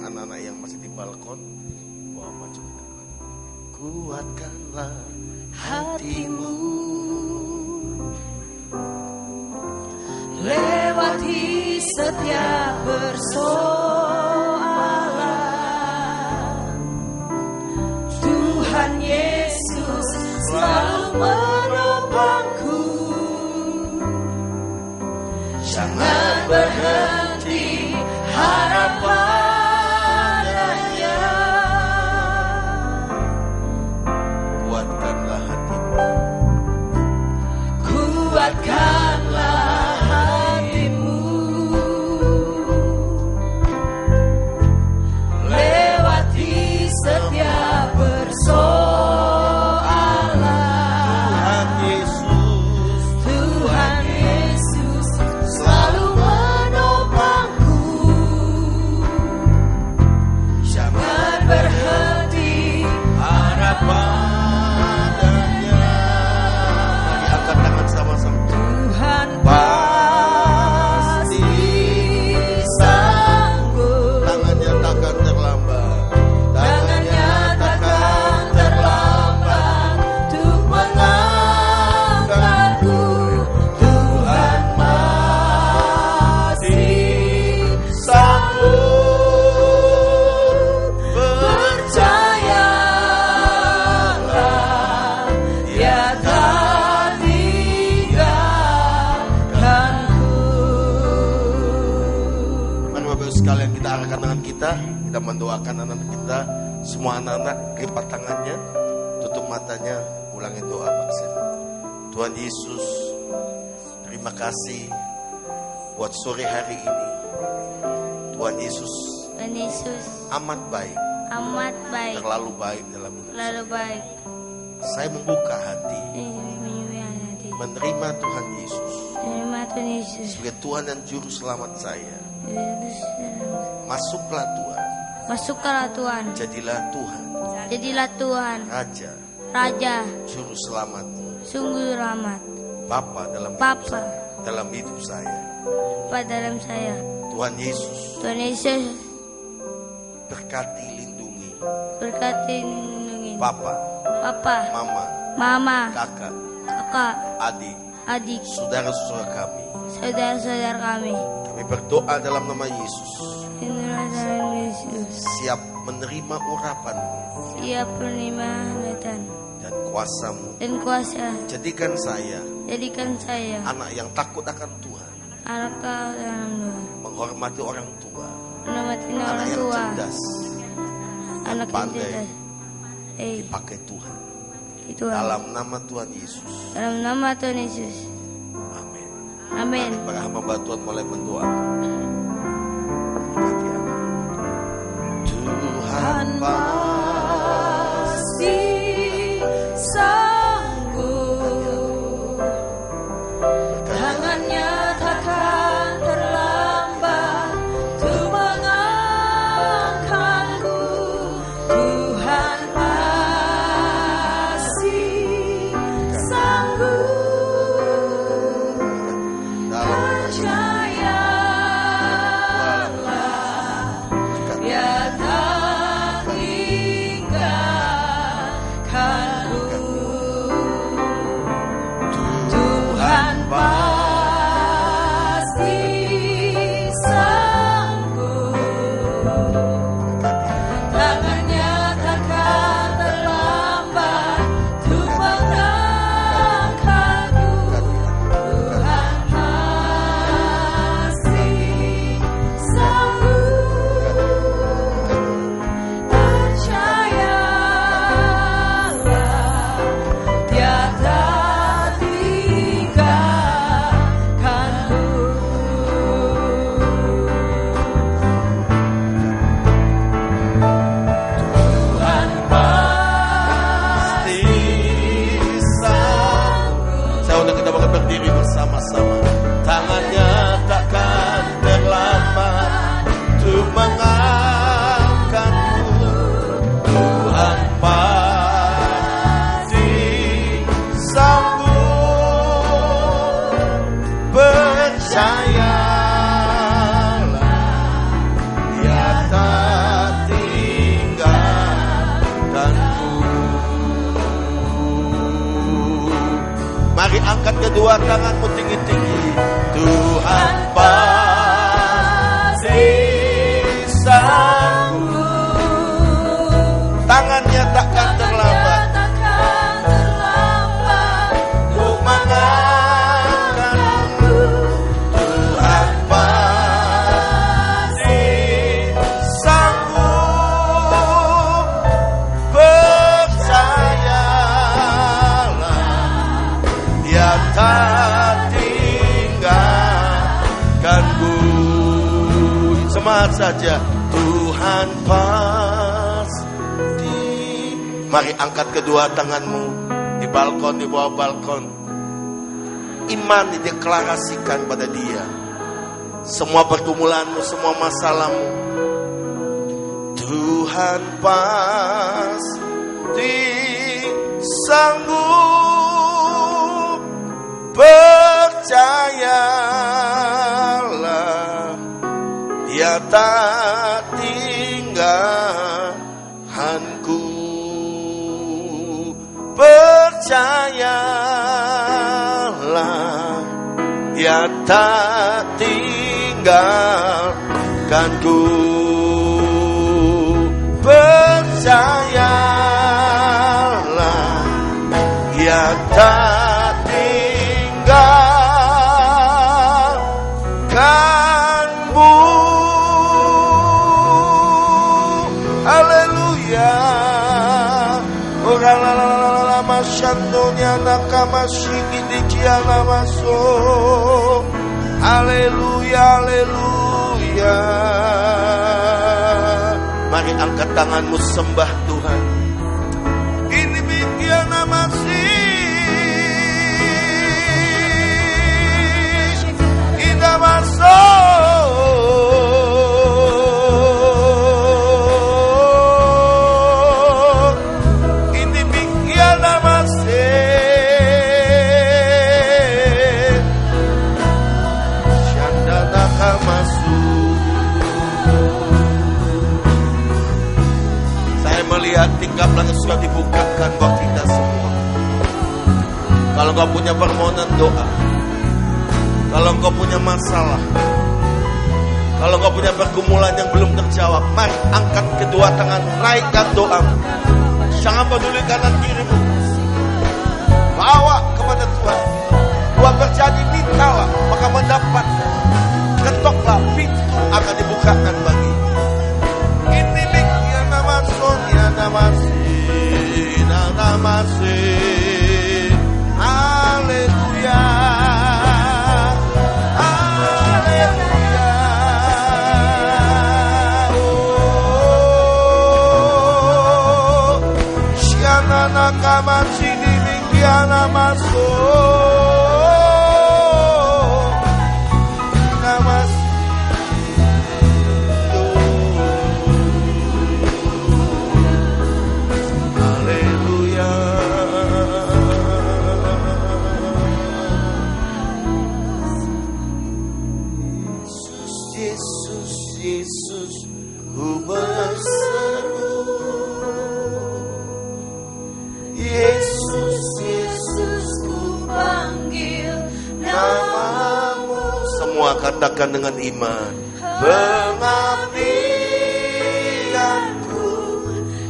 undang anak-anak yang masih di balkon, bawa maju ke depan. Kuatkanlah hatimu, lewati setiap persoalan. Tuhan Yesus selalu menopangku. Jangan berhenti harap padanya. kuatkanlah hatimu, Kuatkanlah hatimu, lewati setiap persoalan. Tuhan Yesus selalu menopangku. Jangan berhenti harap padanya. Mari angkat tangan sama-sama. Tuhan Pasti sanggup. tangannya takkan terlambat, Tangannya takkan terlambat untuk mengangkatku. Tuhan masih sanggup. percayalah, Dia tak tinggalkanku. Mari Bapak Ibu sekalian, kita arahkan tangan kita mendoakan anak-anak kita. Semua anak-anak lipat tangannya, tutup matanya, ulangi doa bersama. Tuhan Yesus, terima kasih buat sore hari ini. Tuhan Yesus Tuhan Yesus amat baik, amat baik, terlalu baik dalam hidup lalu baik. saya. Membuka hati, menerima Tuhan Yesus Terima Tuhan Yesus. sebagai Tuhan dan Juru Selamat saya. Masuklah Tuhan, Masuklah Tuhan, jadilah Tuhan, jadilah Tuhan, Raja, Raja, Juru Selamat, sungguh rahmat, Bapa dalam hidup Bapa. saya, dalam hidup saya. Bapa dalam saya. Tuhan Yesus, Tuhan Yesus berkati, lindungi berkati lindungi Papa, Papa, Mama, Mama, Kakak, Kakak, Adik, adik, saudara-saudara kami. saudara-saudara kami. Kami berdoa dalam nama Yesus, Inilah dalam Yesus. siap menerima urapan-Mu Siap menerima dan dan kuasa-Mu. kuasa. Jadikan saya Jadikan saya anak yang takut akan Tuhan, anak kau dalam Tuhan. menghormati orang tua, Menghormati anak orang yang tua. cerdas, Anak yang pandai cerdas. dipakai Tuhan. Tuhan. Dalam nama Tuhan Yesus, Dalam nama Tuhan Yesus. amin. Amin. Para hamba Tuhan mulai mendoakan. Berkati anak. Tuhan Pasti sanggup. Tangannya takkan terlambat untuk mengangkatku. Tuhan pasti sanggup. dalam Percayalah, angkat kedua tanganmu tinggi-tinggi. Tuhan pasti sanggup. Tangannya takkan terlambat. Untuk mengangkatmu. Tuhan pasti sanggup. Percayalah, Dia tak tinggalkanku. Semangat saja. Tuhan pasti. Mari angkat kedua tanganmu di balkon, di bawah balkon. Iman dideklarasikan pada Dia. Semua pergumulanmu, semua masalahmu, Tuhan pasti sanggup. Percayalah, Dia tak tinggalkanku. Percayalah, Dia tak tinggalkanku. Percayalah, Dia tak tinggalkanmu. Haleluya. Ora masyandonya nakamashiki dikiana maso. Haleluya, haleluya. Mari angkat tanganmu sembah Tuhan. Ini bikiana masih indah maso. Melihat tingkap langit sudah dibukakan buat kita semua. Kalau kau punya permohonan doa, kalau kau punya masalah, kalau kau punya pergumulan yang belum terjawab, mari angkat kedua tangan, naikkan doamu. Jangan peduli kanan kirimu, bawa kepada Tuhan. Buat terjadi, mintalah maka mendapat. Ketoklah, pintu akan dibukakan bagi. Ini mikir nama Sonia, nama masih. Haleluya, haleluya. Oh, Siana nakama sini mikiana masuk. Nama katakan dengan iman. Pengabdianku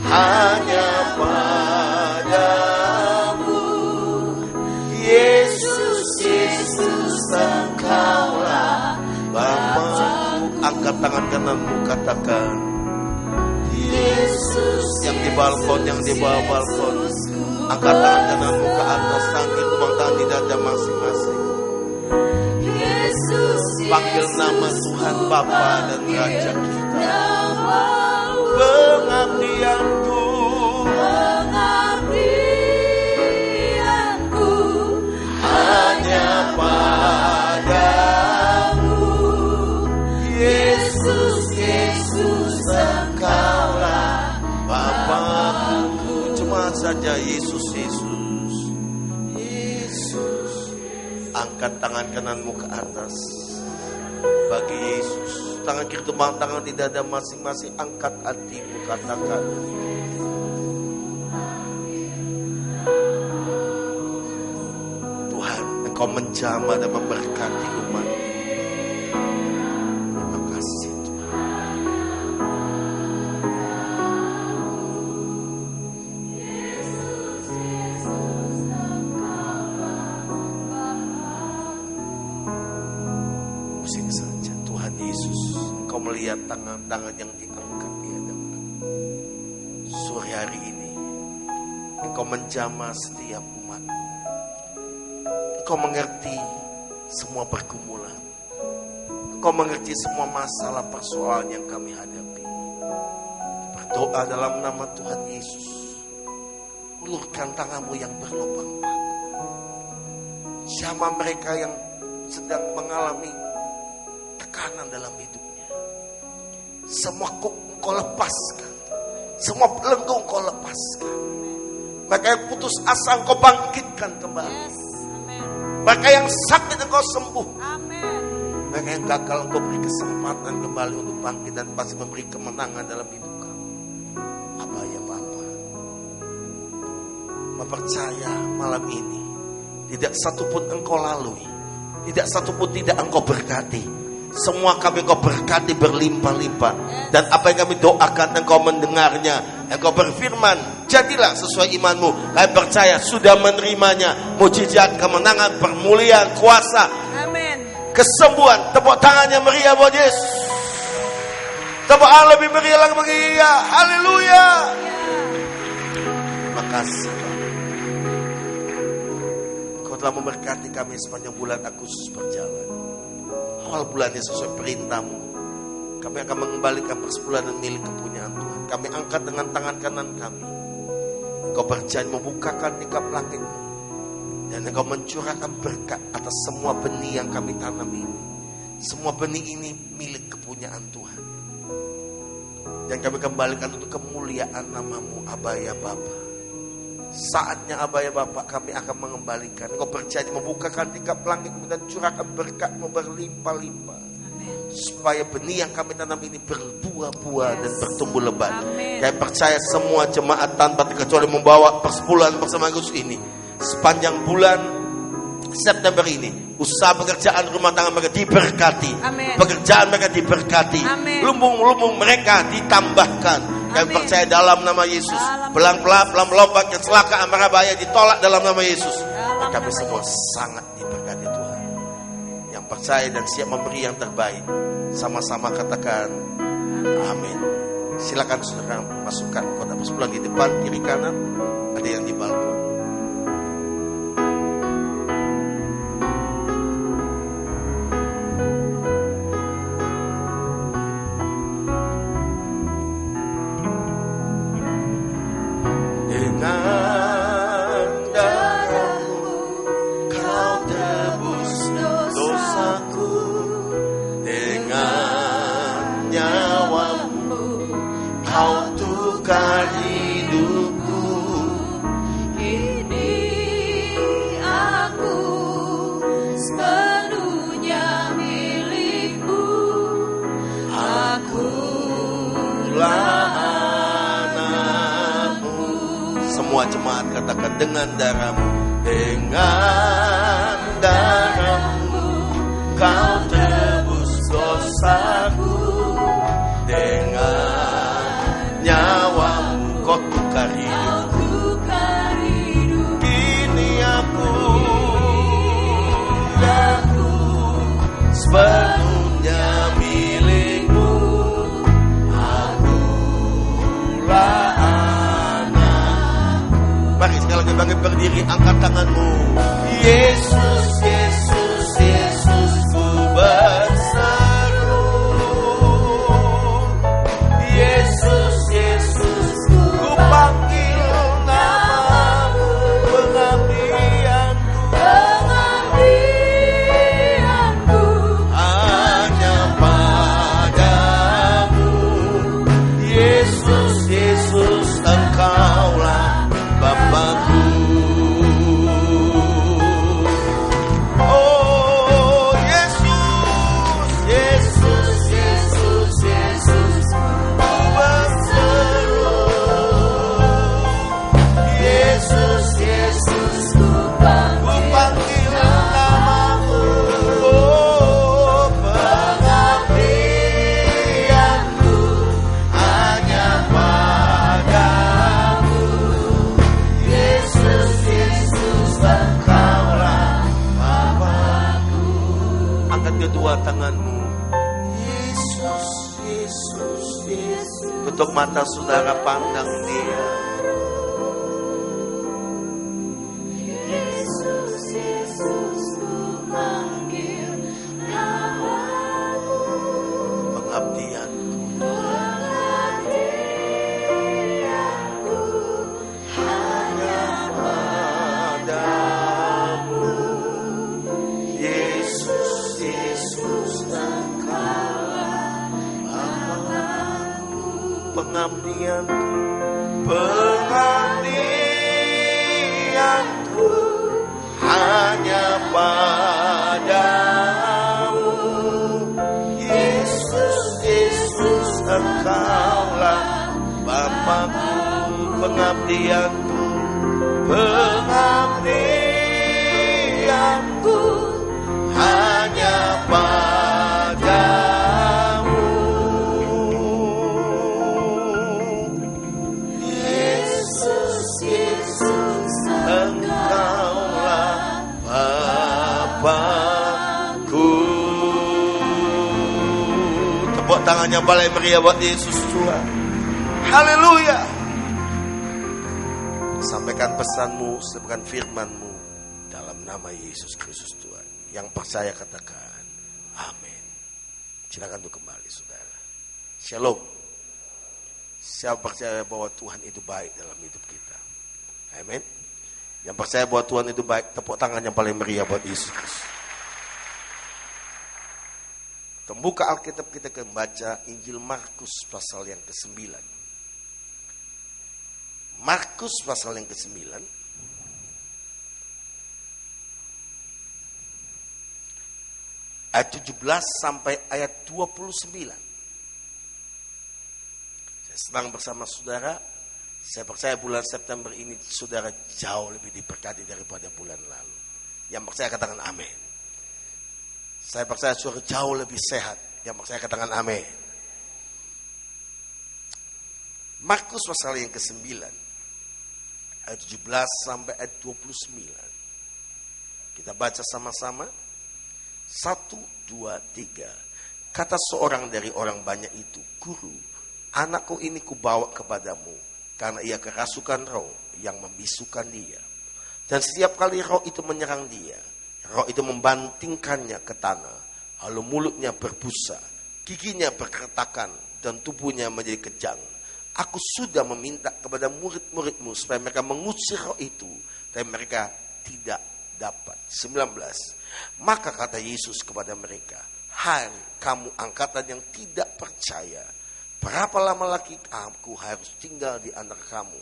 hanya padamu, Yesus, Yesus, Engkaulah Bapa. Angkat tangan kananmu, katakan Yesus. Yang di balkon, yang di bawah balkon, angkat tangan kananmu ke atas, tangan tumpang tangan di dada masing-masing. Panggil nama Tuhan Bapa dan Raja kita. Pengabdianku, pengabdianku hanya padamu, Yesus, Yesus, Engkaulah Bapa-Ku. Cuma saja Yesus, Yesus, Yesus. Angkat tangan kananmu ke atas. Bagi Yesus, tangan kiri tumpang tangan di dada masing-masing. Angkat hatimu, katakan Tuhan, menjamah dan memberkati umat. Terima kasih Tuhan. Pusing saja Tuhan Yesus, Engkau melihat tangan-tangan yang diangkat di hadapan. Sore hari ini Engkau menjamah setiap umat. Engkau mengerti semua pergumulan. Engkau mengerti semua masalah persoalan yang kami hadapi. Berdoa dalam nama Tuhan Yesus. Ulurkan tanganmu yang berlubang paku. Siapa mereka yang sedang mengalami tekanan dalam hidupnya. Semua kuk Engkau lepaskan. Semua belenggu Engkau lepaskan. Mereka yang putus asa Engkau bangkitkan kembali. Mereka yang sakit Engkau sembuh. Mereka yang gagal Engkau beri kesempatan kembali untuk bangkit dan pasti memberi kemenangan dalam hidup kami. Apa ya Bapa? Percaya malam ini tidak satupun Engkau lalui, tidak satupun tidak Engkau berkati. Semua kami Engkau berkati berlimpah-limpah. Dan apa yang kami doakan Engkau mendengarnya. Engkau berfirman, jadilah sesuai imanmu. Kami percaya sudah menerimanya. Mujizat, kemenangan, permuliaan, kuasa, Amin. kesembuhan. Tepuk tangannya meriah buat Yesus. Tepuk tangan lebih meriah lagi bagi Dia. Haleluya. Terima kasih Tuhan. Engkau telah memberkati kami sepanjang bulan Agustus berjalan. Awal bulannya sesuai perintah-Mu. Kami akan mengembalikan persepuluhan milik kepunyaan Tuhan. Kami angkat dengan tangan kanan kami. Engkau berjanji membukakan nikap langit-Mu. Dan Engkau mencurahkan berkat atas semua benih yang kami tanam ini. Semua benih ini milik kepunyaan Tuhan. Dan kami kembalikan untuk kemuliaan nama-Mu, Aba ya Bapa. Saatnya Aba ya Bapa, kami akan mengembalikan. Engkau berjanji membukakan nikap langit-Mu dan curahkan berkat-Mu berlimpah-limpah. Supaya benih yang kami tanam ini berbuah-buah dan bertumbuh lebat. Kami percaya semua jemaat tanpa terkecuali membawa persepuluhan bersama Yesus ini. Sepanjang bulan September ini, usaha pekerjaan rumah tangga mereka diberkati. Amin. Pekerjaan mereka diberkati. Amin. Lumbung-lumbung mereka ditambahkan. Kami Amin. percaya dalam nama Yesus. Pelan-pelan lompat kecelakaan mara bahaya ditolak dalam nama Yesus. Dan kami semua sangat diberkati Tuhan. Yang percaya dan siap memberi yang terbaik, sama-sama katakan amin. Silakan saudara masukkan kotak persepuluhan di depan, kiri kanan. Ada yang di balkon. Semua jemaat katakan dengan darah-Mu. Dengan darah-Mu Kau tebus dosaku. Dengan nyawa-Mu Kau tukar hidup. Kini aku sepenuhnya milik-Mu. Akulah. Mari sekali lagi bangkit berdiri, angkat tanganmu. Yesus, Yesus, Yesus, ku berseru. Yesus, Yesus, ku panggil nama-Mu. Pengabdianku hanya padamu. Yesus, Yesus, Engkaulah Bapakku. Oh Yesus, Yesus, Yesus, Yesus, ku berseru. Yesus, Yesus, ku panggil nama-Mu. kedua tanganmu. Yesus, Yesus, Yesus. Tutup mata saudara, pandang Dia. Yesus, Yesus, ku manggil namamu. Pengabdianku, Pengabdianku hanya padamu. Yesus, Yesus, Engkaulah Bapa-Ku. Pengabdianku, pengabdianku hanya padamu. Yesus, Yesus, Engkaulah Bapa-Ku. Pengabdianku, pengabdianku hanya padamu. Yesus, Yesus, Engkaulah Bapa-Ku. Tepuk tangannya balai meriah buat Yesus Tuhan. Haleluya. Sampaikan pesanmu, sampaikan firmanmu dalam nama Yesus Kristus Tuhan. Yang percaya katakan amin. Silakan untuk kembali saudara. Shalom. Siapa percaya bahwa Tuhan itu baik dalam hidup kita? Amin. Yang percaya bahwa Tuhan itu baik, tepuk tangan yang paling meriah buat Yesus. Kita buka Alkitab, kita akan baca Injil Markus pasal yang ke-9. Markus pasal yang ke-9. Ayat 17 sampai ayat 29. Saya senang bersama saudara. Saya percaya bulan September ini saudara jauh lebih diberkati daripada bulan lalu. Yang percaya katakan amin. Saya percaya saudara jauh lebih sehat. Yang percaya katakan amin. Markus pasal yang ke-9. Ayat 17 sampai ayat 29. Kita baca sama-sama. 1, 2, 3. Kata seorang dari orang banyak itu, Guru, anakku ini kubawa kepadamu, karena ia kerasukan roh yang membisukan dia. Dan setiap kali roh itu menyerang dia, roh itu membantingkannya ke tanah, lalu mulutnya berbusa, giginya berkertakan, dan tubuhnya menjadi kejang. Aku sudah meminta kepada murid-muridmu supaya mereka mengusir roh itu, tapi mereka tidak dapat. 19. Maka kata Yesus kepada mereka, hai kamu angkatan yang tidak percaya, berapa lama lagi aku harus tinggal di antara kamu?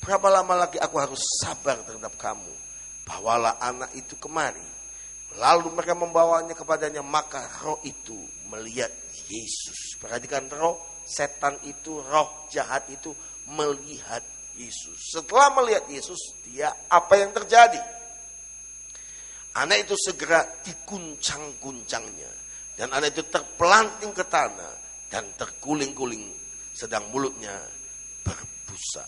Berapa lama lagi aku harus sabar terhadap kamu? Bawalah anak itu kemari. Lalu mereka membawanya kepadanya, maka roh itu melihat Yesus. Perhatikan, roh setan itu, roh jahat itu melihat Yesus. Setelah melihat Yesus, dia apa yang terjadi? Anak itu segera diguncang-guncangnya, dan anak itu terpelanting ke tanah dan terguling-guling, sedang mulutnya berbusa.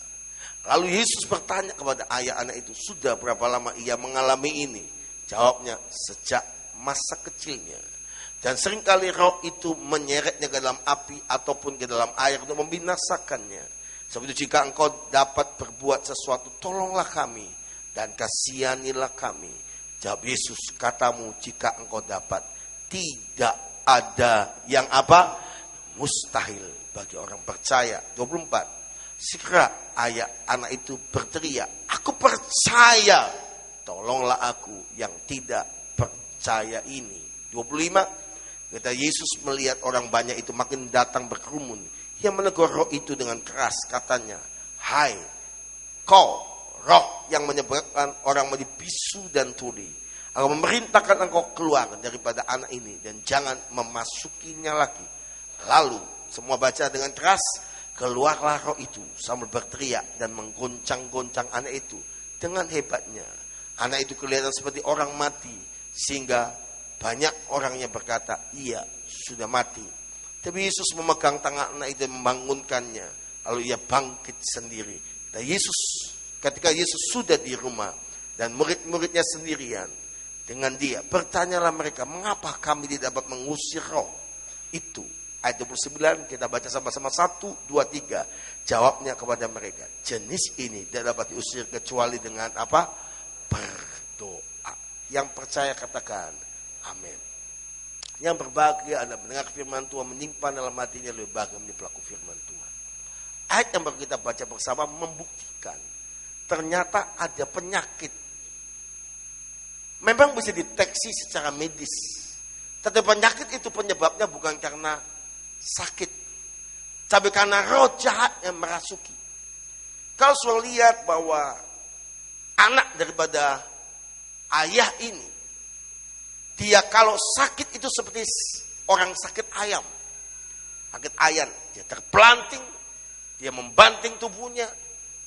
Lalu Yesus bertanya kepada ayah anak itu, sudah berapa lama ia mengalami ini? Jawabnya, sejak masa kecilnya. Dan seringkali roh itu menyeretnya ke dalam api ataupun ke dalam air untuk membinasakannya. Sebab itu jika engkau dapat berbuat sesuatu, tolonglah kami dan kasihanilah kami. Jawab Yesus, katamu jika engkau dapat, tidak ada yang apa? Mustahil bagi orang percaya. 24. Segera ayah anak itu berteriak, aku percaya, tolonglah aku yang tidak percaya ini. 25. Kata Yesus melihat orang banyak itu makin datang berkerumun, ia menegur roh itu dengan keras, katanya, hai kau roh yang menyebabkan orang menjadi bisu dan tuli, aku memerintahkan engkau keluar daripada anak ini dan jangan memasukinya lagi. Lalu semua baca dengan keras, keluarlah roh itu sambil berteriak dan menggoncang-goncang anak itu dengan hebatnya. Anak itu kelihatan seperti orang mati, sehingga banyak orang yang berkata, ia sudah mati. Tapi Yesus memegang tangan anak itu dan membangunkannya. Lalu ia bangkit sendiri. Dan ketika Yesus sudah di rumah dan murid-muridnya sendirian, dengan dia. Bertanyalah mereka, mengapa kami tidak dapat mengusir roh itu? Ayat 29 kita baca sama-sama 1, 2, 3. Jawabnya kepada mereka, jenis ini tidak dapat diusir kecuali dengan apa? Berdoa. Yang percaya katakan amin. Yang berbahagia adalah mendengar firman Tuhan, menyimpan dalam hatinya, lebih bahagia menjadi pelaku firman Tuhan. Ayat yang baru kita baca bersama membuktikan ternyata ada penyakit. Memang bisa deteksi secara medis. Tetapi penyakit itu penyebabnya bukan karena sakit, tapi karena roh jahat yang merasuki. Kalau sudah lihat bahwa anak daripada ayah ini, dia kalau sakit itu seperti orang sakit ayam. Sakit ayam, dia terpelanting, dia membanting tubuhnya,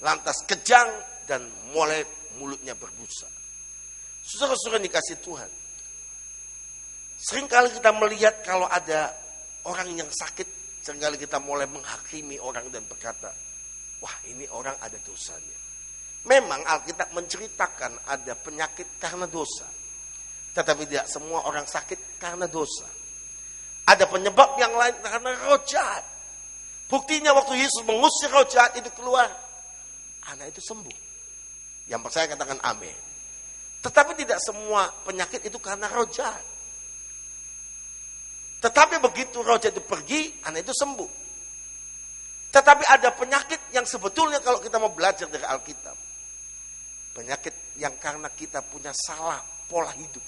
lantas kejang dan mulai mulutnya berbusa. Saudara-saudara dikasih Tuhan, seringkali kita melihat kalau ada orang yang sakit, seringkali kita mulai menghakimi orang dan berkata, wah ini orang ada dosanya. Memang Alkitab menceritakan ada penyakit karena dosa. Tetapi tidak semua orang sakit karena dosa. Ada penyebab yang lain karena roh jahat. Buktinya waktu Yesus mengusir roh jahat itu keluar, anak itu sembuh. Yang percaya katakan amin. Tetapi tidak semua penyakit itu karena roh jahat. Tetapi begitu roh jahat itu pergi, anak itu sembuh. Tetapi ada penyakit yang sebetulnya kalau kita mau belajar dari Alkitab, penyakit yang karena kita punya salah pola hidup.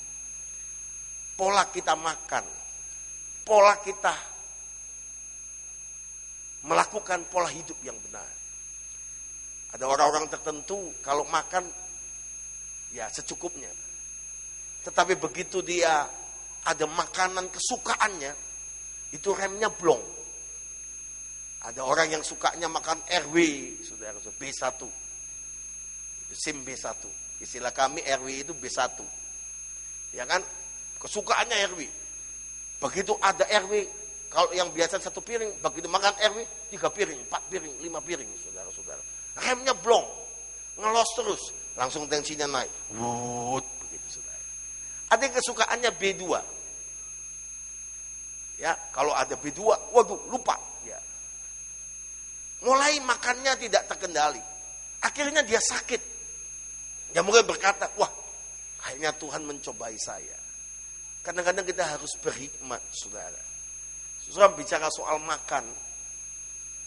Pola kita makan, pola kita melakukan pola hidup yang benar. Ada orang-orang tertentu kalau makan ya secukupnya. Tetapi begitu dia ada makanan kesukaannya, itu remnya blong. Ada orang yang sukanya makan RW, saudara, B1. Itu SIM B1. Istilah kami RW itu B1. Ya kan? Kesukaannya RW. Begitu ada RW, kalau yang biasa 1 piring, begitu makan RW, 3 piring, 4 piring, 5 piring, saudara-saudara. Remnya blong, ngelos terus, langsung tensinya naik. Wut, begitu saudara. Ada yang kesukaannya B2. Ya, kalau ada B2, waduh, lupa. Ya. Mulai makannya tidak terkendali. Akhirnya dia sakit. Dia mulai berkata, wah, kayaknya Tuhan mencobai saya. Kadang-kadang kita harus berhikmat, saudara. Saudara bicara soal makan,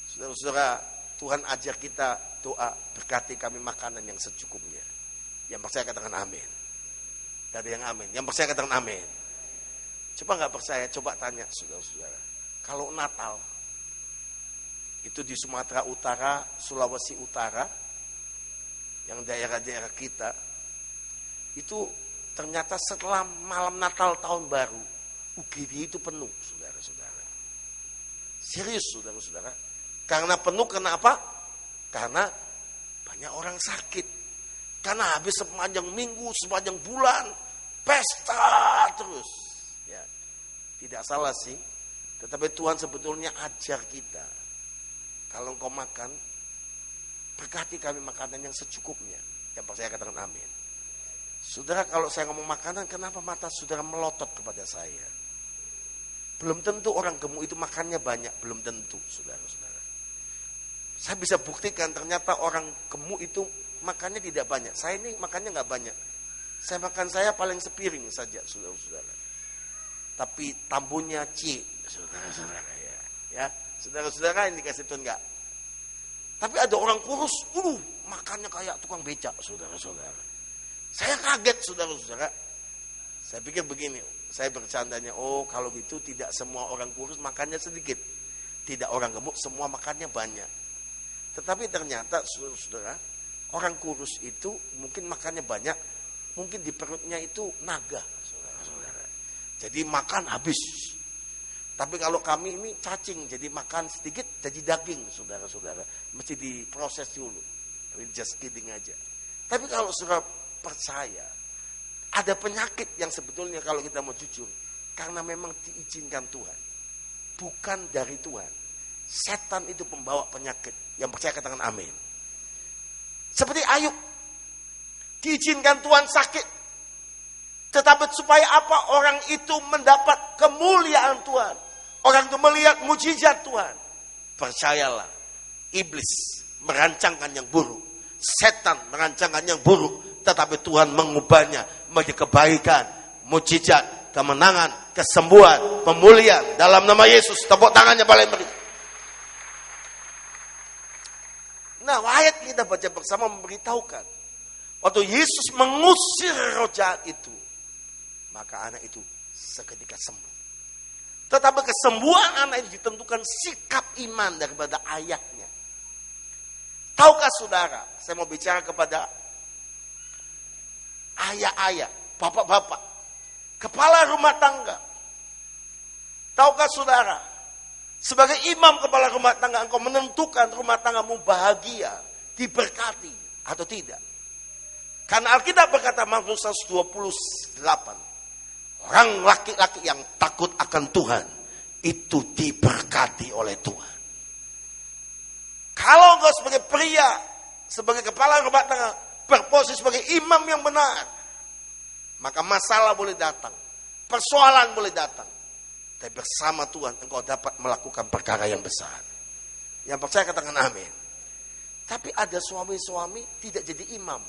saudara-saudara, Tuhan ajar kita doa, berkati kami makanan yang secukupnya. Yang percaya katakan amin. Gak ada yang amin. Yang percaya katakan amin. Coba gak percaya, coba tanya saudara-saudara. Kalau Natal, itu di Sumatera Utara, Sulawesi Utara, yang daerah-daerah kita, itu ternyata setelah malam Natal tahun baru, UGD itu penuh, saudara-saudara. Serius, saudara-saudara. Karena penuh, kenapa? Karena banyak orang sakit. Karena habis sepanjang minggu, sepanjang bulan, pesta terus. Ya, tidak salah sih. Tetapi Tuhan sebetulnya ajar kita. Kalau engkau makan, berkati kami makanan yang secukupnya. Yang percaya katakan amin. Saudara, kalau saya ngomong makanan, kenapa mata saudara melotot kepada saya? Belum tentu orang gemuk itu makannya banyak. Belum tentu, saudara-saudara. Saya bisa buktikan ternyata orang gemuk itu makannya tidak banyak. Saya ini makannya nggak banyak. Saya paling sepiring saja, saudara-saudara. Tapi tambunnya C, saudara-saudara. Ya, saudara-saudara ini dikasih Tuhan nggak? Tapi ada orang kurus, makannya kayak tukang becak, saudara-saudara. Saya kaget, saudara-saudara. Saya pikir begini, saya bercandanya, oh kalau gitu tidak semua orang kurus makannya sedikit. Tidak orang gemuk semua makannya banyak. Tetapi ternyata, saudara-saudara, orang kurus itu mungkin makannya banyak, mungkin di perutnya itu naga, saudara-saudara. Jadi makan habis. Tapi kalau kami ini cacing, jadi makan sedikit jadi daging, saudara-saudara. Mesti diproses dulu. Tapi just kidding aja. Tapi kalau saudara percaya, ada penyakit yang sebetulnya kalau kita mau jujur, karena memang diizinkan Tuhan. Bukan dari Tuhan. Setan itu pembawa penyakit. Yang percaya katakan amin. Seperti Ayub. Diizinkan Tuhan sakit. Tetapi supaya apa? Orang itu mendapat kemuliaan Tuhan. Orang itu melihat mujizat Tuhan. Percayalah, iblis merancangkan yang buruk. Setan merancangkan yang buruk. Tetapi Tuhan mengubahnya menjadi kebaikan, mujizat, kemenangan, kesembuhan, pemulihan dalam nama Yesus. Tepuk tangannya paling meriah. Nah, ayat kita baca bersama memberitahukan waktu Yesus mengusir roh jahat itu, maka anak itu seketika sembuh. Tetapi kesembuhan anak itu ditentukan sikap iman daripada ayahnya. Tahukah saudara, saya mau bicara kepada ayah-ayah, bapak-bapak, kepala rumah tangga. Tahukah saudara, sebagai imam kepala rumah tangga, engkau menentukan rumah tanggamu bahagia, diberkati atau tidak. Karena Alkitab berkata Mazmur 128, orang laki-laki yang takut akan Tuhan, itu diberkati oleh Tuhan. Kalau engkau sebagai pria, sebagai kepala rumah tangga, berposisi sebagai imam yang benar, maka masalah boleh datang, persoalan boleh datang. Tapi bersama Tuhan engkau dapat melakukan perkara yang besar. Yang percaya katakan amin. Tapi ada suami-suami tidak jadi imam.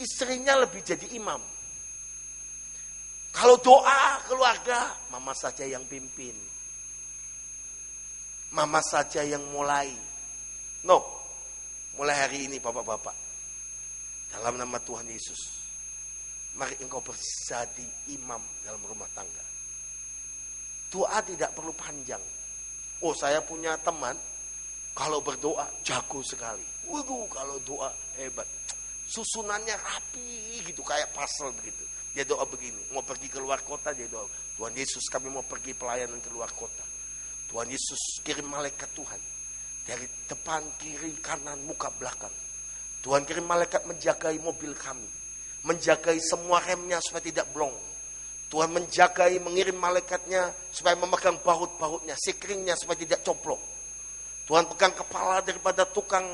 Istrinya lebih jadi imam. Kalau doa keluarga, mama saja yang pimpin. Mama saja yang mulai. No. Mulai hari ini bapak-bapak, dalam nama Tuhan Yesus, mari engkau menjadi imam dalam rumah tangga. Doa tidak perlu panjang. Oh, saya punya teman, kalau berdoa jago sekali. Waduh, kalau doa hebat. Susunannya rapi gitu, kayak puzzle begitu. Dia doa begini, mau pergi keluar kota, dia doa, Tuhan Yesus kami mau pergi pelayanan keluar kota. Tuhan Yesus kirim malaikat Tuhan. Dari depan, kiri, kanan, muka, belakang. Tuhan kirim malaikat menjagai mobil kami. Menjagai semua remnya supaya tidak blong. Tuhan menjagai, mengirim malaikatnya supaya memegang baut-bautnya, sikringnya supaya tidak coplok. Tuhan pegang kepala daripada tukang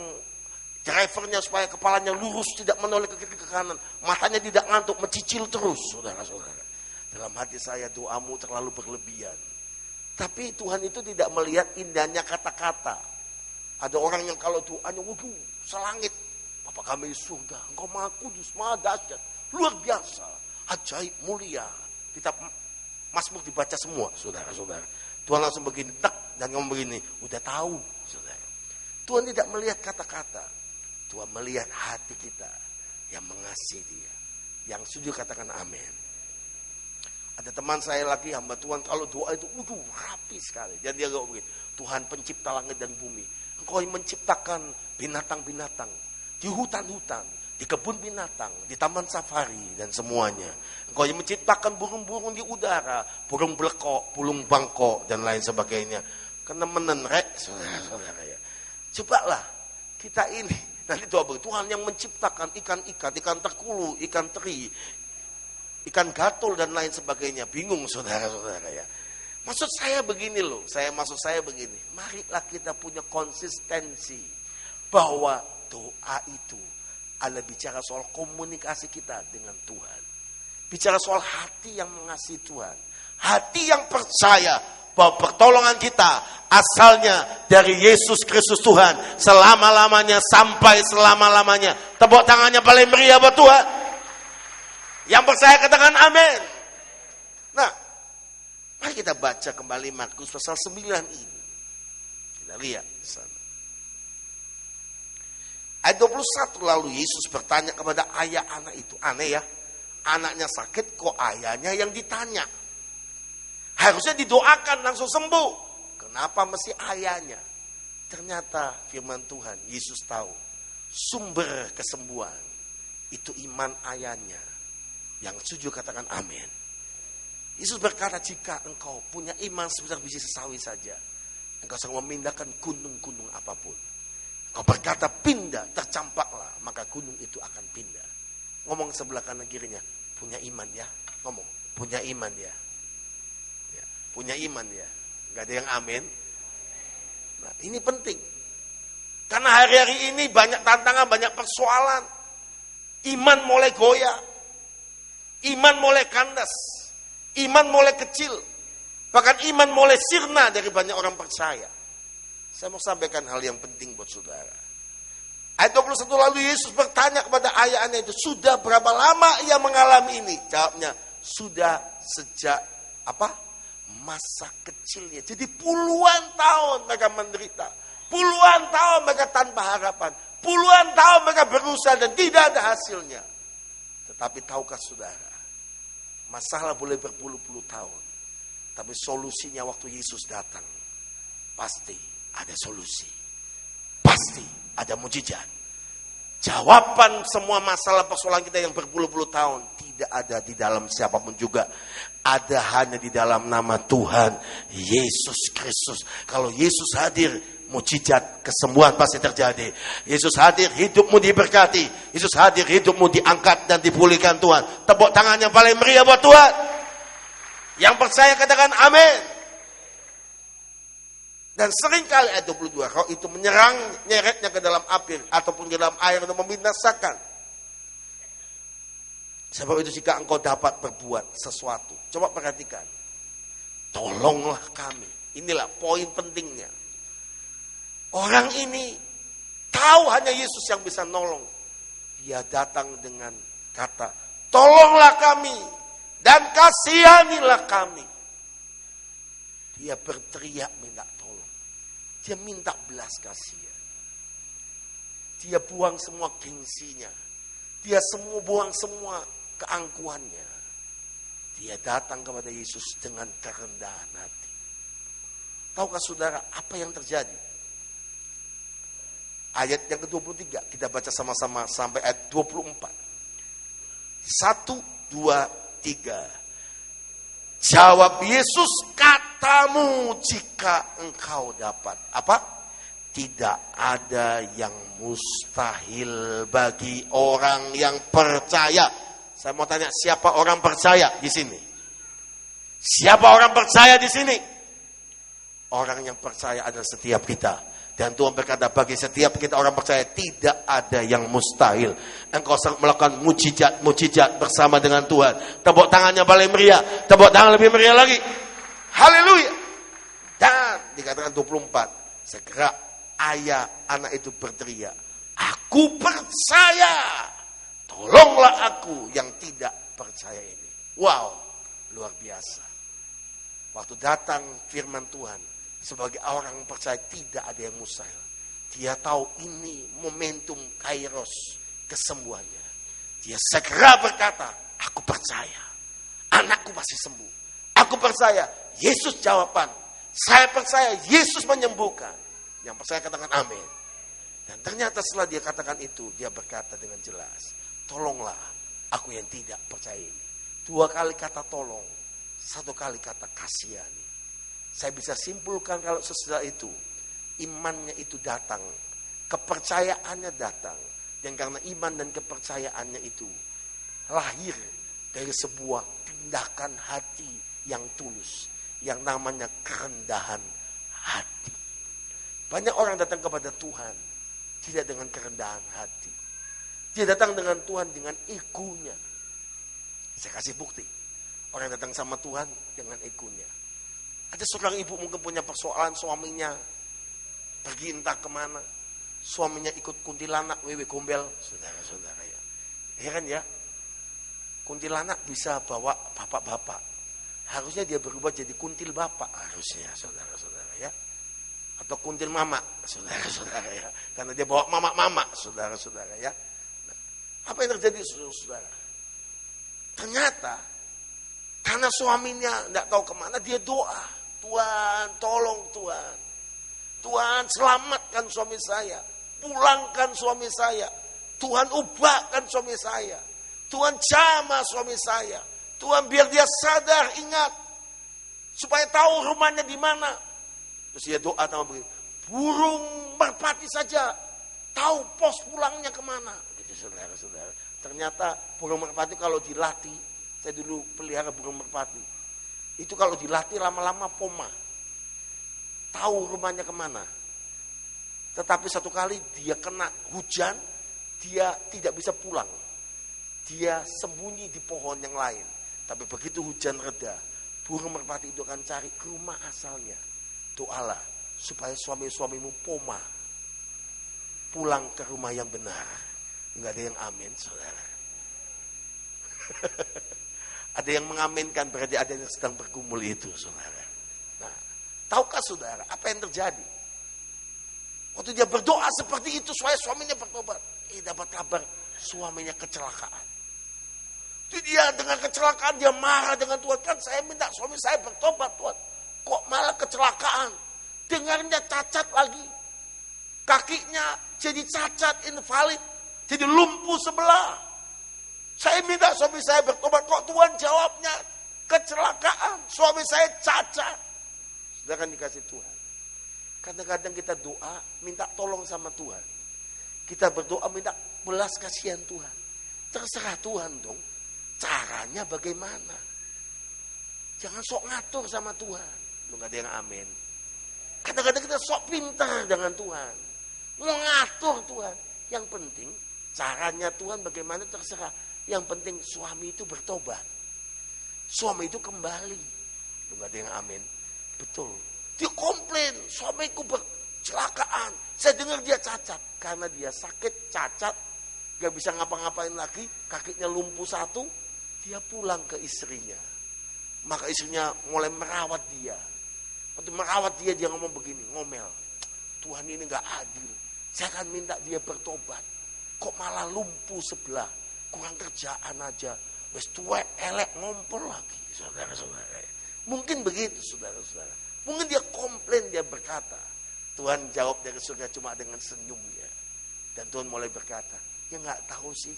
drivernya supaya kepalanya lurus, tidak menoleh ke kiri ke kanan. Matanya tidak ngantuk, mencicil terus, saudara-saudara. Dalam hati saya, doamu terlalu berlebihan. Tapi Tuhan itu tidak melihat indahnya kata-kata. Ada orang yang kalau doanya, waduh, selangit. Bapa kami di surga, engkau maha kudus, maha dahsyat, luar biasa, ajaib, mulia. Kitab Mazmur dibaca semua, saudara-saudara. Tuhan langsung begini, tak, dan ngomong begini, udah tahu, saudara. Tuhan tidak melihat kata-kata. Tuhan melihat hati kita yang mengasihi dia. Yang setuju katakan amin. Ada teman saya lagi, hamba Tuhan, kalau doa itu, rapi sekali. Jadi dia ngomong begini, Tuhan pencipta langit dan bumi. Engkau yang menciptakan binatang-binatang di hutan-hutan, di kebun binatang, di taman safari, dan semuanya. Engkau yang menciptakan burung-burung di udara, burung belekok, burung bangkok, dan lain sebagainya. Kena menenerek, saudara-saudara ya. Cobalah, kita ini, nanti doa Tuhan yang menciptakan ikan-ikan, ikan terkulu, ikan teri, ikan gatul, dan lain sebagainya. Bingung, saudara-saudara ya. Maksud saya begini loh, maksud saya begini. Marilah kita punya konsistensi, bahwa doa itu adalah bicara soal komunikasi kita dengan Tuhan. Bicara soal hati yang mengasihi Tuhan. Hati yang percaya bahwa pertolongan kita asalnya dari Yesus Kristus Tuhan. Selama-lamanya sampai selama-lamanya. Tepuk tangannya paling meriah buat Tuhan. Yang percaya katakan amin. Nah, mari kita baca kembali Markus pasal 9 ini. Kita lihat di sana. Ayat 21, lalu Yesus bertanya kepada ayah anak itu. Aneh ya, anaknya sakit kok ayahnya yang ditanya. Harusnya didoakan langsung sembuh. Kenapa mesti ayahnya? Ternyata firman Tuhan, Yesus tahu sumber kesembuhan itu iman ayahnya. Yang setuju katakan amin. Yesus berkata, jika engkau punya iman sebesar biji sesawi saja, engkau sanggup memindahkan gunung-gunung apapun. Kau berkata pindah, tercampaklah, maka gunung itu akan pindah. Ngomong sebelah kanan kirinya, punya iman ya. Ngomong, punya iman ya. Punya iman ya. Gak ada yang amin. Nah, ini penting. Karena hari-hari ini banyak tantangan, banyak persoalan. Iman mulai goyah. Iman mulai kandas. Iman mulai kecil. Bahkan iman mulai sirna dari banyak orang percaya. Saya mau sampaikan hal yang penting buat saudara. Ayat 21 lalu Yesus bertanya kepada ayahnya itu, sudah berapa lama ia mengalami ini? Jawabnya, sudah sejak masa kecilnya. Jadi puluhan tahun mereka menderita. Puluhan tahun mereka tanpa harapan. Puluhan tahun mereka berusaha dan tidak ada hasilnya. Tetapi tahukah saudara, masalah boleh berpuluh-puluh tahun. Tapi solusinya waktu Yesus datang, pasti ada solusi. Pasti ada mujizat. Jawaban semua masalah persoalan kita yang berpuluh-puluh tahun tidak ada di dalam siapapun juga. Ada hanya di dalam nama Tuhan Yesus Kristus. Kalau Yesus hadir, mujizat kesembuhan pasti terjadi. Yesus hadir, hidupmu diberkati. Yesus hadir, hidupmu diangkat dan dipulihkan Tuhan. Tepuk tangan yang paling meriah buat Tuhan. Yang percaya katakan amin. Dan seringkali ayat 22, roh itu nyeretnya ke dalam api ataupun ke dalam air untuk membinasakan. Sebab itu jika engkau dapat berbuat sesuatu, coba perhatikan. Tolonglah kami. Inilah poin pentingnya. Orang ini tahu hanya Yesus yang bisa nolong. Dia datang dengan kata, tolonglah kami dan kasihanilah kami. Dia berteriak minta tolong. Dia minta belas kasihan. Dia buang semua gengsinya. Dia buang semua keangkuhannya. Dia datang kepada Yesus dengan kerendahan hati. Tahukah saudara apa yang terjadi? Ayat yang ke-23 kita baca sama-sama sampai ayat 24. 1, 2, 3. Jawab Yesus, katamu jika engkau dapat. Apa? Tidak ada yang mustahil bagi orang yang percaya. Saya mau tanya, siapa orang percaya di sini? Siapa orang percaya di sini? Orang yang percaya adalah setiap kita. Dan Tuhan berkata, bagi setiap kita orang percaya tidak ada yang mustahil. Engkau melakukan mujizat bersama dengan Tuhan. Tepuk tangannya paling meriah. Tepuk tangan lebih meriah lagi. Haleluya. Dan dikatakan 24. Segera ayah anak itu berteriak, aku percaya. Tolonglah aku yang tidak percaya ini. Wow, luar biasa. Waktu datang firman Tuhan, sebagai orang percaya tidak ada yang mustahil. Dia tahu ini momentum kairos kesembuhannya. Dia segera berkata, aku percaya. Anakku pasti sembuh. Aku percaya. Yesus jawaban. Saya percaya Yesus menyembuhkan. Yang percaya katakan amin. Dan ternyata setelah dia katakan itu, dia berkata dengan jelas, tolonglah aku yang tidak percaya ini. 2 kali kata tolong. 1 kali kata kasihani. Saya bisa simpulkan kalau sesudah itu, imannya itu datang, kepercayaannya datang. Dan karena iman dan kepercayaannya itu lahir dari sebuah tindakan hati yang tulus, yang namanya kerendahan hati. Banyak orang datang kepada Tuhan tidak dengan kerendahan hati. Dia datang dengan Tuhan dengan egonya. Saya kasih bukti. Orang datang sama Tuhan dengan egonya. Ada seorang ibu mungkin punya persoalan, suaminya pergi entah kemana. Suaminya ikut kuntilanak, wewe gombel. Saudara-saudara ya. Heran ya. Kuntilanak bisa bawa bapak-bapak. Harusnya dia berubah jadi kuntil bapak. Harusnya saudara-saudara ya. Atau kuntil mama, saudara-saudara ya. Karena dia bawa mama-mama, saudara-saudara ya. Nah, apa yang terjadi saudara-saudara? Ternyata karena suaminya tidak tahu kemana, dia doa. Tuhan, tolong Tuhan. Tuhan, selamatkan suami saya. Pulangkan suami saya. Tuhan, ubahkan suami saya. Tuhan, jamah suami saya. Tuhan, biar dia sadar, ingat. Supaya tahu rumahnya di mana. Terus dia doa sama begini. Burung merpati saja tahu pos pulangnya kemana. Gitu saudara-saudara. Ternyata burung merpati kalau dilatih, saya dulu pelihara burung merpati. Itu kalau dilatih lama-lama poma. Tahu rumahnya kemana. Tetapi satu kali dia kena hujan, dia tidak bisa pulang. dia sembunyi di pohon yang lain. Tapi begitu hujan reda, burung merpati itu akan cari ke rumah asalnya. Doalah supaya suami-suamimu poma pulang ke rumah yang benar. Enggak ada yang amin, saudara. Ada yang mengaminkan, berarti ada yang sedang bergumul itu, saudara. Nah, tahukah saudara apa yang terjadi? Waktu dia berdoa seperti itu supaya suaminya bertobat, dapat kabar suaminya kecelakaan. Itu dia dengan kecelakaan, dia marah dengan Tuhan. Kan saya minta suami saya bertobat, Tuhan. Kok malah kecelakaan? Dengarnya cacat lagi. Kakinya jadi cacat, invalid. Jadi lumpuh sebelah. Saya minta suami saya bertobat. Kok Tuhan jawabnya kecelakaan? Suami saya cacat. Sudah kan dikasih Tuhan. Kadang-kadang kita doa, minta tolong sama Tuhan. Kita berdoa, minta belas kasihan Tuhan. Terserah Tuhan dong. Caranya bagaimana? Jangan sok ngatur sama Tuhan. Lu gak ada yang amin. Kadang-kadang kita sok pintar dengan Tuhan. Mau ngatur Tuhan. Yang penting caranya Tuhan bagaimana terserah. Yang penting suami itu bertobat. Suami itu kembali. Lu gak ada yang amin. Betul. Dia komplain, suamiku berkecelakaan. Saya dengar dia cacat. Karena dia sakit, cacat. Gak bisa ngapa-ngapain lagi. Kakinya lumpuh satu. Dia pulang ke istrinya. Maka istrinya mulai merawat dia. Waktu merawat dia, dia ngomong begini, ngomel. Tuhan ini gak adil. Saya akan minta dia bertobat. Kok malah lumpuh sebelah. Kurang kerjaan aja. Wes tuwek, elek, ngompol lagi. Saudara-saudara. Mungkin begitu, saudara-saudara. Mungkin dia komplain, dia berkata. Tuhan jawab dari surga cuma dengan senyumnya. Dan Tuhan mulai berkata, ya gak tahu sih.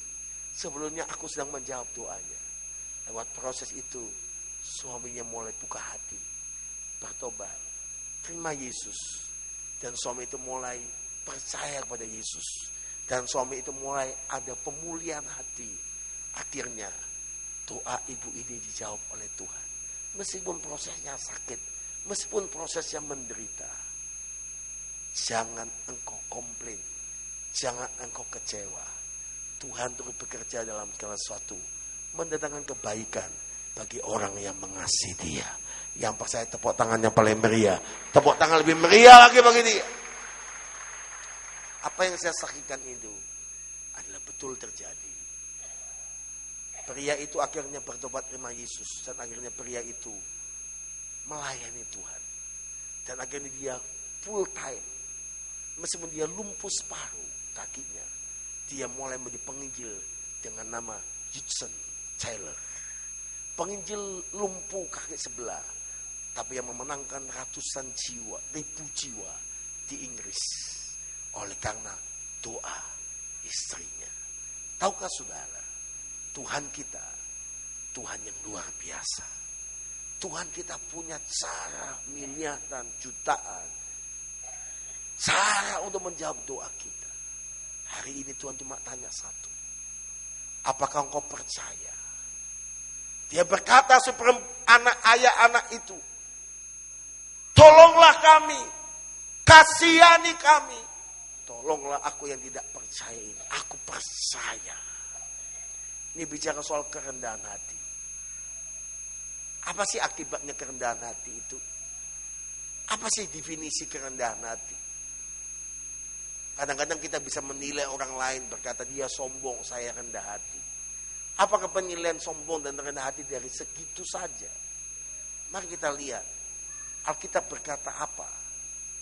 Sebelumnya aku sedang menjawab doanya. Lewat proses itu, suaminya mulai buka hati. Bertobat. Terima Yesus. Dan suami itu mulai percaya kepada Yesus. Dan suami itu mulai ada pemulihan hati. Akhirnya, doa ibu ini dijawab oleh Tuhan. Meskipun prosesnya sakit. Meskipun prosesnya menderita, jangan engkau komplain, jangan engkau kecewa. Tuhan turut bekerja dalam segala sesuatu, mendatangkan kebaikan bagi orang yang mengasihi Dia. Yang percaya tepuk tangannya paling meriah, tepuk tangan lebih meriah lagi bagi dia. Apa yang saya saksikan itu adalah betul terjadi. Pria itu akhirnya bertobat terima Yesus, dan akhirnya pria itu melayani Tuhan. Dan akhirnya dia full time. Meskipun dia lumpuh separuh kakinya, dia mulai menjadi penginjil dengan nama Judson Taylor. Penginjil lumpuh kaki sebelah, tapi yang memenangkan ratusan jiwa, ribu jiwa di Inggris. Oleh karena doa istrinya. Tahukah saudara, Tuhan kita, Tuhan yang luar biasa. Tuhan kita punya cara miliaran, jutaan. Cara untuk menjawab doa kita. Hari ini Tuhan cuma tanya satu. Apakah engkau percaya? Dia berkata supaya ayah anak itu. Tolonglah kami. Kasihani kami. Tolonglah aku yang tidak percaya ini. Aku percaya. Ini bicara soal kerendahan hati. Apa sih akibatnya kerendahan hati itu? Apa sih definisi kerendahan hati? Kadang-kadang kita bisa menilai orang lain berkata dia sombong, saya rendah hati. Apakah penilaian sombong dan rendah hati dari segitu saja? Mari kita lihat Alkitab berkata apa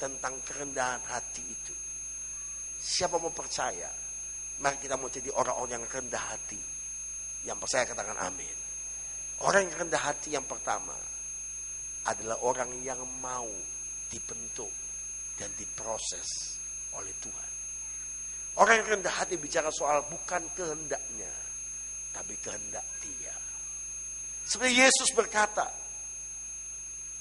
tentang kerendahan hati itu. Siapa mau percaya? Mari kita mau jadi orang-orang yang rendah hati. Yang percaya katakan amin. Orang yang rendah hati yang pertama adalah orang yang mau dibentuk dan diproses oleh Tuhan. Orang yang rendah hati bicara soal bukan kehendaknya, tapi kehendak Dia. Seperti Yesus berkata,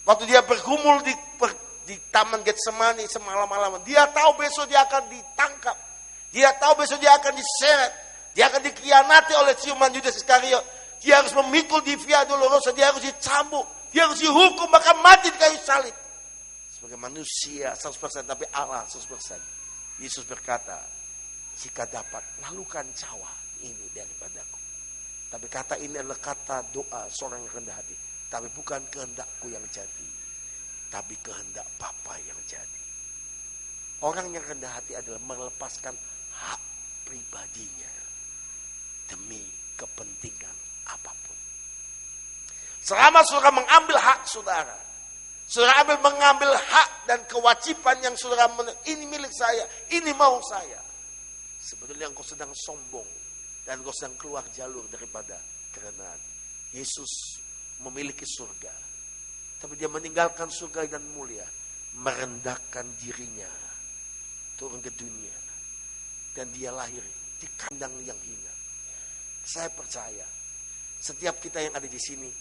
waktu dia bergumul di Taman Getsemani semalam-malaman, dia tahu besok dia akan ditangkap, dia tahu besok dia akan diseret, dia akan dikhianati oleh siluman Yudas Iskariot. Dia harus memikul di Via Dolorosa, dia harus dicambuk, dia harus dihukum, bahkan mati di kayu salib. Sebagai manusia 100%, tapi Allah 100%. Yesus berkata, jika dapat, lalukan cawan ini daripadaku. Tapi kata ini adalah kata doa seorang yang rendah hati. Tapi bukan kehendakku yang jadi, tapi kehendak Bapa yang jadi. Orang yang rendah hati adalah melepaskan hak pribadinya demi kepentingan apapun. Selama saudara mengambil hak saudara, saudara mengambil hak dan kewajiban yang saudara, ini milik saya, ini mau saya. Sebetulnya engkau sedang sombong dan engkau sedang keluar jalur daripada kerendahan. Yesus memiliki surga, tapi dia meninggalkan surga dan mulia, merendahkan dirinya, turun ke dunia, dan dia lahir di kandang yang hina. Saya percaya setiap kita yang ada di sini,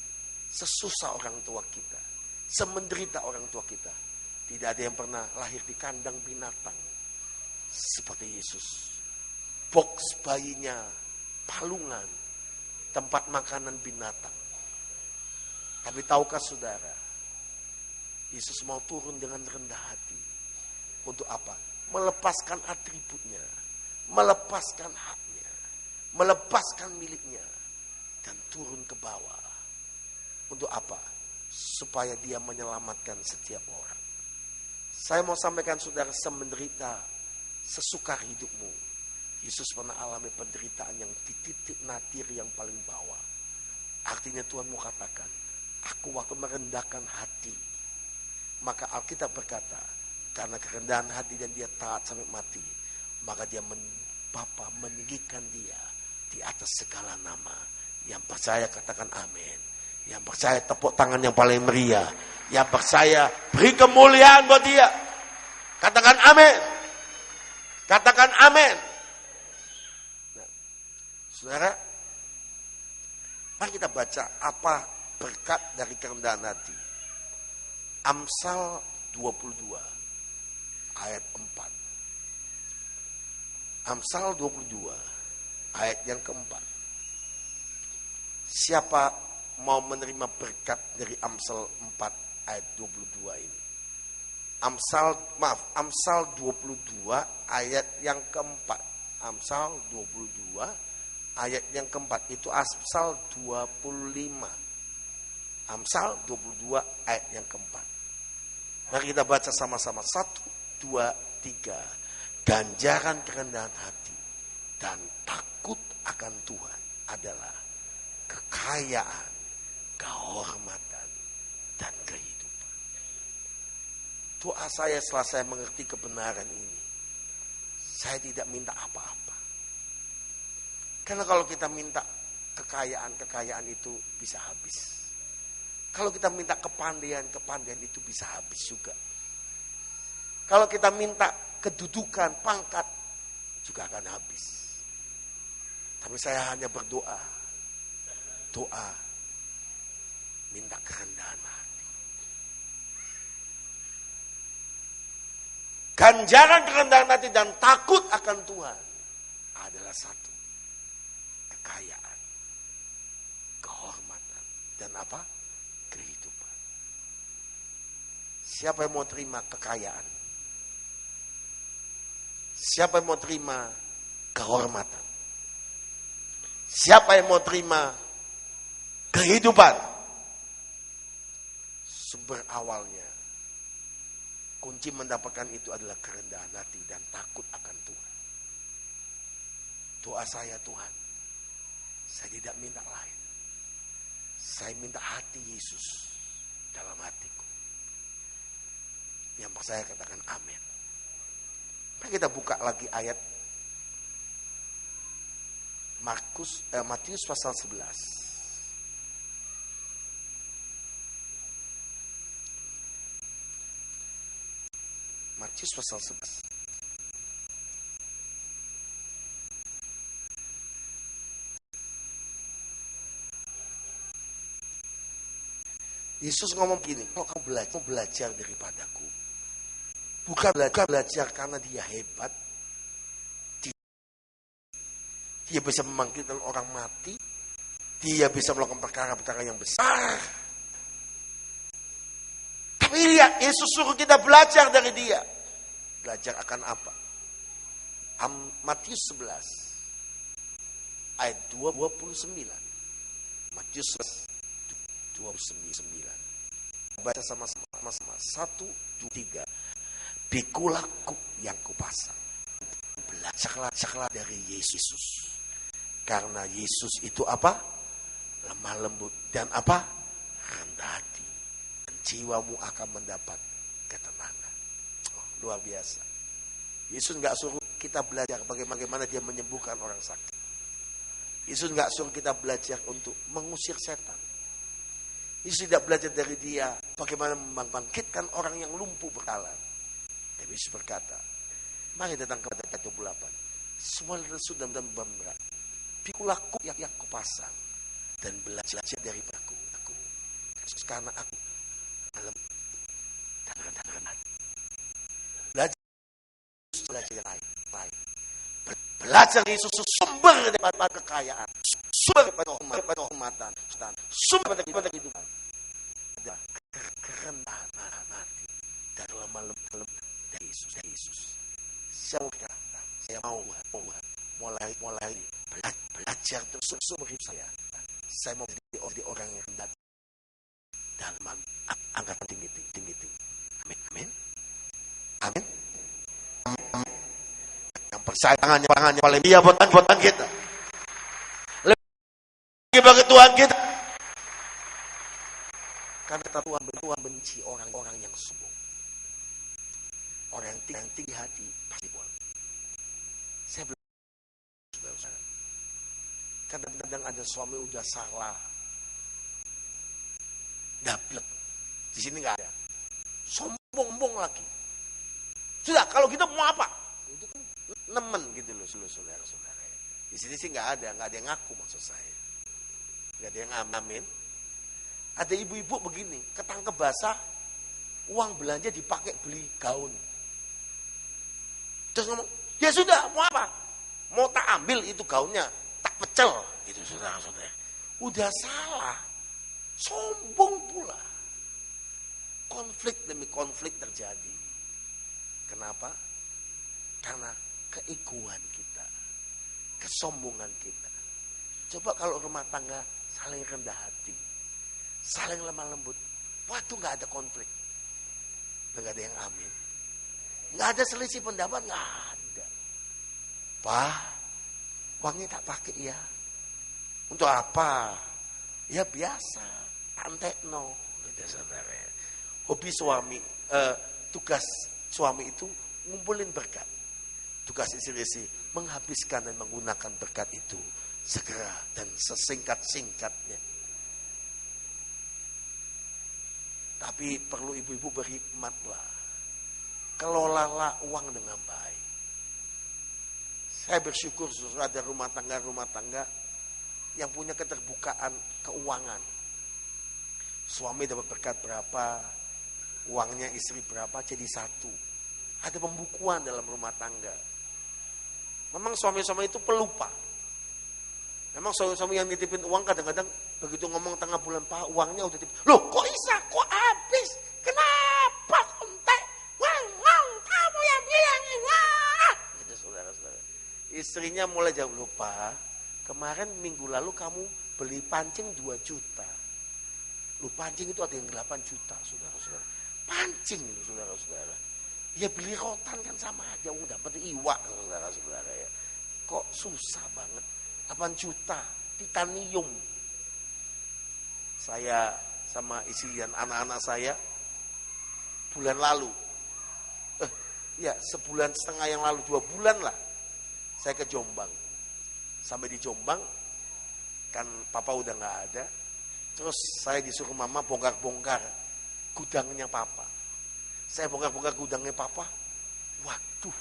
sesusah orang tua kita, semenderita orang tua kita, tidak ada yang pernah lahir di kandang binatang seperti Yesus. Box bayinya palungan, tempat makanan binatang. Tapi tahukah saudara, Yesus mau turun dengan rendah hati. Untuk apa? Melepaskan atributnya, melepaskan haknya, melepaskan miliknya, dan turun ke bawah. Untuk apa? Supaya dia menyelamatkan setiap orang. Saya mau sampaikan saudara, semenderita, sesukar hidupmu, Yesus pernah alami penderitaan yang di titik nadir yang paling bawah. Artinya Tuhan mau katakan, aku waktu merendahkan hati. Maka Alkitab berkata, karena kerendahan hati dan dia taat sampai mati, maka dia Bapa meninggikan dia di atas segala nama. Yang percaya katakan amin. Yang percaya tepuk tangan yang paling meriah. Yang percaya beri kemuliaan buat dia. Katakan amin. Katakan amin. Nah, saudara, mari kita baca apa berkat dari kerendahan hati. Amsal 22 ayat 4. Amsal 22 ayat yang keempat. Siapa mau menerima berkat dari Amsal 4 ayat 22 ini? Amsal 22 ayat yang keempat. Amsal 22 ayat yang keempat. Itu Amsal 25. Amsal 22 ayat yang keempat. Mari kita baca sama-sama. 1, 2, 3. Ganjaran kerendahan hati dan takut akan Tuhan adalah kekayaan, kehormatan, dan kehidupan. Doa saya setelah saya mengerti kebenaran ini, saya tidak minta apa-apa. Karena kalau kita minta kekayaan itu bisa habis. Kalau kita minta kepandaian itu bisa habis juga. Kalau kita minta kedudukan, pangkat, juga akan habis. Tapi saya hanya berdoa. Doa, minta kerendahan hati. Ganjaran kerendahan hati dan takut akan Tuhan adalah satu. Kekayaan, kehormatan, dan apa? Kehidupan. Siapa yang mau terima kekayaan? Siapa yang mau terima kehormatan? Siapa yang mau terima kehidupan? Sumber awalnya, kunci mendapatkan itu adalah kerendahan hati dan takut akan Tuhan. Doa saya, Tuhan, saya tidak minta lain. Saya minta hati Yesus dalam hatiku. Yang percaya katakan amin. Mari kita buka lagi ayat Matius pasal 11. Matius pasal 11. Yesus ngomong gini, kalau kamu belajar daripadaku, bukan belajar karena dia hebat, dia bisa membangkitkan orang mati, dia bisa melakukan perkara-perkara yang besar. Tapi lihat, Yesus suruh kita belajar dari dia. Belajar akan apa? Matius 11 ayat 29. Matius 29. Baca sama-sama. 1, 2, 3. Pikulah kuk yang kupasang. Belajarlah dari Yesus. Karena Yesus itu apa? Lemah lembut dan apa? Rendah hati. Dan jiwamu akan mendapat ketenangan. Luar biasa. Yesus nggak suruh kita belajar bagaimana dia menyembuhkan orang sakit. Yesus nggak suruh kita belajar untuk mengusir setan. Yesus tidak belajar dari dia bagaimana membangkitkan orang yang lumpuh berjalan. Tapi Yesus berkata, mari datang kepada 28. Semua lesu dan beban berat. Pikulah kuk yang kupasang dan belajar dari aku. Karena aku dalam dan rendah. Belajar yang lain. Belajar Yesus sumber daripada kekayaan, sumber daripada kehormatan, sumber daripada kehidupan. Ada kerendahan hati dan lemah lembut dari Yesus. Saya mau mulai belajar terus seumur hidup saya. Saya mau jadi orang yang rendah dalam angkatan tinggi. Amin. Yang percaya tangannya paling dia buat kita. Lebih bagi Tuhan kita. Karena Tuhan benci orang-orang yang sombong. Orang yang tinggi hati pasti buat. Saya belum. Kadang-kadang ada suami udah salah, dablek. Di sini nggak ada. Sombong lagi. Sudah, kalau gitu mau apa? Itu kan nemen gitu loh, saudara-saudara. Di sini sih nggak ada yang ngaku maksud saya. Nggak ada yang amin. Ada ibu-ibu begini, ketangkep basah, uang belanja dipakai beli gaun. Terus ngomong, ya sudah, mau apa? Mau tak ambil itu gaunnya, tak pecel, gitu saudara-saudara. Udah salah, sombong pula. Konflik demi konflik terjadi. Kenapa? Karena keegoan kita, kesombongan kita. Coba kalau rumah tangga saling rendah hati, saling lemah lembut, waktu nggak ada konflik, nggak ada yang amin, nggak ada selisih pendapat, nggak ada. Pak, uangnya tak pakai ya. Untuk apa? Ya biasa, antekno, gitu saudara. Hobi suami, tugas suami itu ngumpulin berkat. Tugas istri menghabiskan dan menggunakan berkat itu segera dan sesingkat-singkatnya. Tapi perlu ibu-ibu berhikmatlah. Kelolalah uang dengan baik. Saya bersyukur sudah ada rumah tangga yang punya keterbukaan keuangan. Suami dapat berkat berapa, uangnya istri berapa jadi satu. Ada pembukuan dalam rumah tangga. Memang suami-suami itu pelupa. Memang suami-suami yang nitipin uang kadang-kadang begitu ngomong tengah bulan, Pak, uangnya udah ditipin. Loh kok bisa? Kok habis? Kenapa kontek? Wang, kamu yang bilangin. Wah! Gitu saudara-saudara. Istrinya mulai jawab, lupa. Kemarin minggu lalu kamu beli pancing 2 juta. Loh pancing itu ada yang 8 juta saudara-saudara. Pancing loh saudara-saudara. Ya beli rotan kan sama aja, dapat iwak saudara-saudara ya. Kok susah banget. 8 juta titanium. Saya sama istri dan anak-anak saya bulan lalu, ya sebulan setengah yang lalu, 2 bulan lah, saya ke Jombang. Sampai di Jombang kan papa udah nggak ada. Terus saya disuruh mama bongkar-bongkar gudangnya papa. Saya bongkar-bongkar gudangnya papa. Waduh,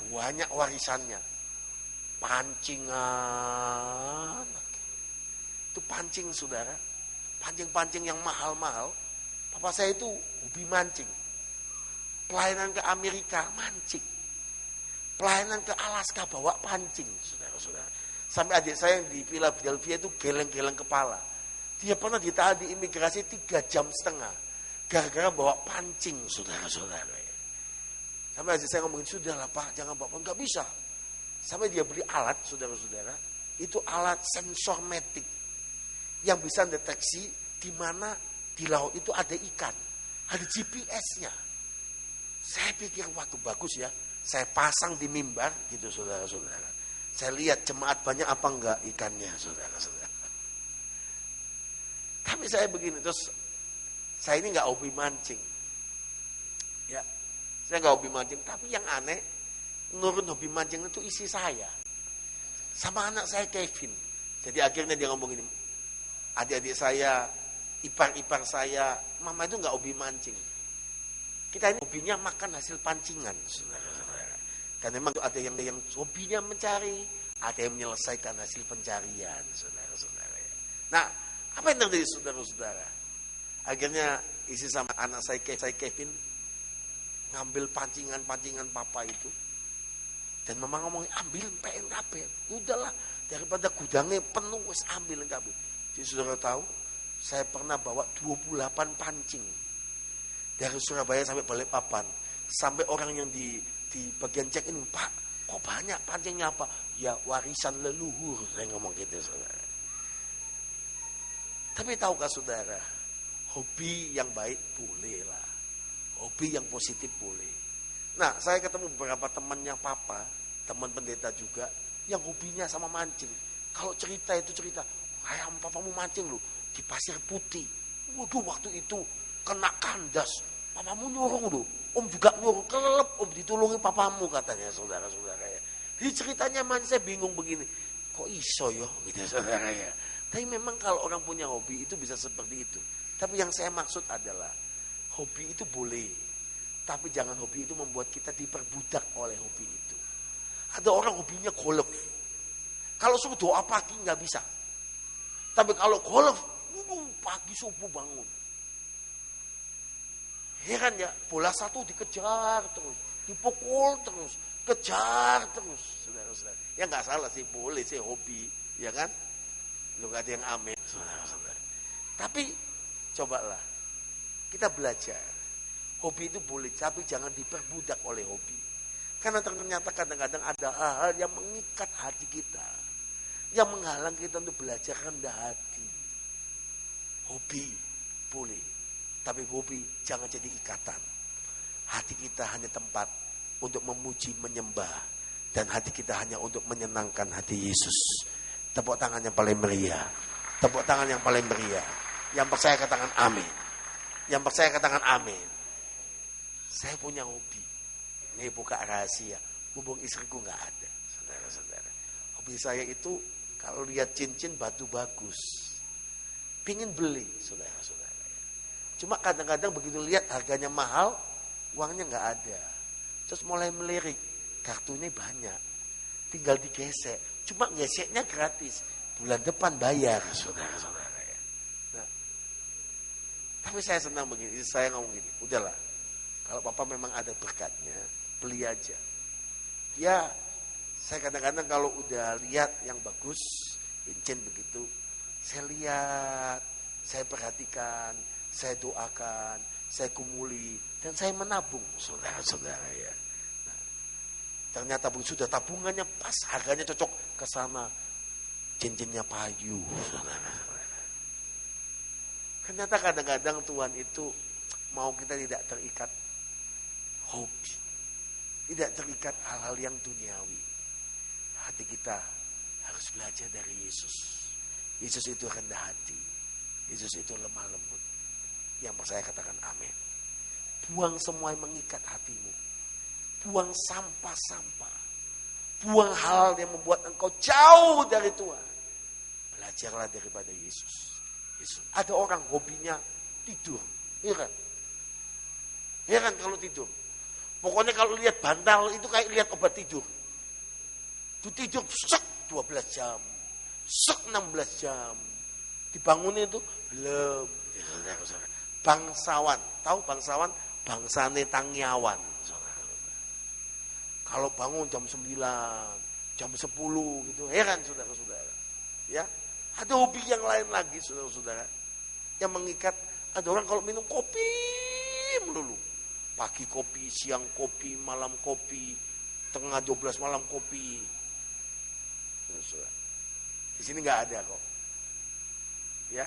banyak warisannya. Pancingan. Itu pancing saudara. Pancing-pancing yang mahal-mahal. Papa saya itu hobi mancing. Pelayanan ke Amerika mancing. Pelayanan ke Alaska bawa pancing saudara-saudara. Sampai adik saya yang di Philadelphia itu geleng-geleng kepala. Dia pernah ditahan di imigrasi 3,5 jam. Gara-gara bawa pancing, saudara-saudara. Sampai adik saya ngomongin, sudahlah Pak, jangan bawa pancing. Gak bisa. Sampai dia beli alat, saudara-saudara. Itu alat sensor metik. yang bisa deteksi di mana di laut itu ada ikan. Ada GPS-nya. Saya pikir, waktu bagus ya. Saya pasang di mimbar gitu saudara-saudara. Saya lihat jemaat banyak apa enggak ikannya saudara-saudara. Tapi saya begini, terus saya ini enggak hobi mancing. Ya, saya enggak hobi mancing. Tapi yang aneh, menurut hobi mancing itu isi saya. Sama anak saya Kevin. Jadi akhirnya dia ngomong ini, adik-adik saya, ipar-ipar saya, mama itu enggak hobi mancing. Kita ini hobinya makan hasil pancingan, saudara-saudara. Karena memang ada yang hobinya mencari, ada yang menyelesaikan hasil pencarian, saudara-saudara. Nah, apa yang terjadi saudara-saudara? Akhirnya isi sama anak saya Kevin ngambil pancingan papa itu. Dan mama ngomong, ambil PNKP. Udahlah, daripada gudangnya penuh, wes ambil kabeh. Jadi saudara tahu, saya pernah bawa 28 pancing. Dari Surabaya sampai Balikpapan. Sampai orang yang di bagian check in, Pak, kok banyak pancingnya apa? Ya warisan leluhur, saya ngomong gitu saudara. Tapi tahukah saudara, hobi yang baik boleh lah. Hobi yang positif boleh. Nah, saya ketemu beberapa temannya papa, teman pendeta juga, yang hobinya sama mancing. Kalau cerita, ayam papamu mancing loh, di Pasir Putih. Waduh, waktu itu kena kandas, papamu nyuruh loh, om juga nyuruh, kelelep om ditolongi papamu katanya saudara-saudara ya. Jadi ceritanya saya bingung begini, kok iso yo gitu saudara ya. Tapi memang kalau orang punya hobi itu bisa seperti itu. Tapi yang saya maksud adalah hobi itu boleh, tapi jangan hobi itu membuat kita diperbudak oleh hobi itu. Ada orang hobinya golf, kalau suruh doa pagi nggak bisa, tapi kalau golf pagi subuh bangun. Heran ya, bola satu dikejar terus, dipukul terus, kejar terus, saudara-saudara. Ya nggak salah sih, boleh sih hobi, ya kan? Lu nggak ada yang amin, saudara-saudara. Tapi cobalah kita belajar, hobi itu boleh, tapi jangan diperbudak oleh hobi. Karena ternyata kadang-kadang ada hal-hal yang mengikat hati kita, yang menghalang kita untuk belajar rendah hati. Hobi boleh, tapi hobi jangan jadi ikatan. Hati kita hanya tempat untuk memuji, menyembah. Dan hati kita hanya untuk menyenangkan hati Yesus. Tepuk tangan yang paling meriah. Tepuk tangan yang paling meriah. Yang percaya katakan amin. Yang percaya katakan amin. Saya punya hobi. Ini buka rahasia. Hubung istriku gak ada. Saudara-saudara. Hobi saya itu kalau lihat cincin batu bagus, pingin beli, saudara-saudara. Cuma kadang-kadang begitu lihat harganya mahal, uangnya nggak ada. Terus mulai melirik, kartunya banyak, tinggal digesek. Cuma geseknya gratis, bulan depan bayar, saudara-saudara. Nah, tapi saya senang begini, saya ngomong gini, udahlah, kalau papa memang ada berkatnya, beli aja. Ya, saya kadang-kadang kalau udah lihat yang bagus, cincin begitu, saya lihat, saya perhatikan, saya doakan, saya kumuli, dan saya menabung, saudara-saudara ya. Nah, ternyata sudah tabungannya pas, harganya cocok ke sana, cincinnya payu, saudara-saudara. Ternyata kadang-kadang Tuhan itu mau kita tidak terikat hobi, tidak terikat hal-hal yang duniawi. Hati kita harus belajar dari Yesus. Yesus itu rendah hati, Yesus itu lemah lembut. Yang percaya katakan amin. Buang semua yang mengikat hatimu. Buang sampah-sampah. Buang hal yang membuat engkau jauh dari Tuhan. Belajarlah daripada Yesus. Ada orang hobinya tidur. Heran. Heran kalau tidur. Pokoknya kalau lihat bantal itu kayak lihat obat tidur. Itu tidur sek 12 jam. Sek 16 jam. Dibangunnya itu belum. Bangsawan, tahu bangsawan? Bangsane Tangyawan. Kalau bangun jam 9, jam 10 gitu, heran saudara-saudara. Ya, ada hobi yang lain lagi saudara-saudara. Yang mengikat, ada orang kalau minum kopi melulu. Pagi kopi, siang kopi, malam kopi, tengah 12 malam kopi. Di sini nggak ada kok. Ya,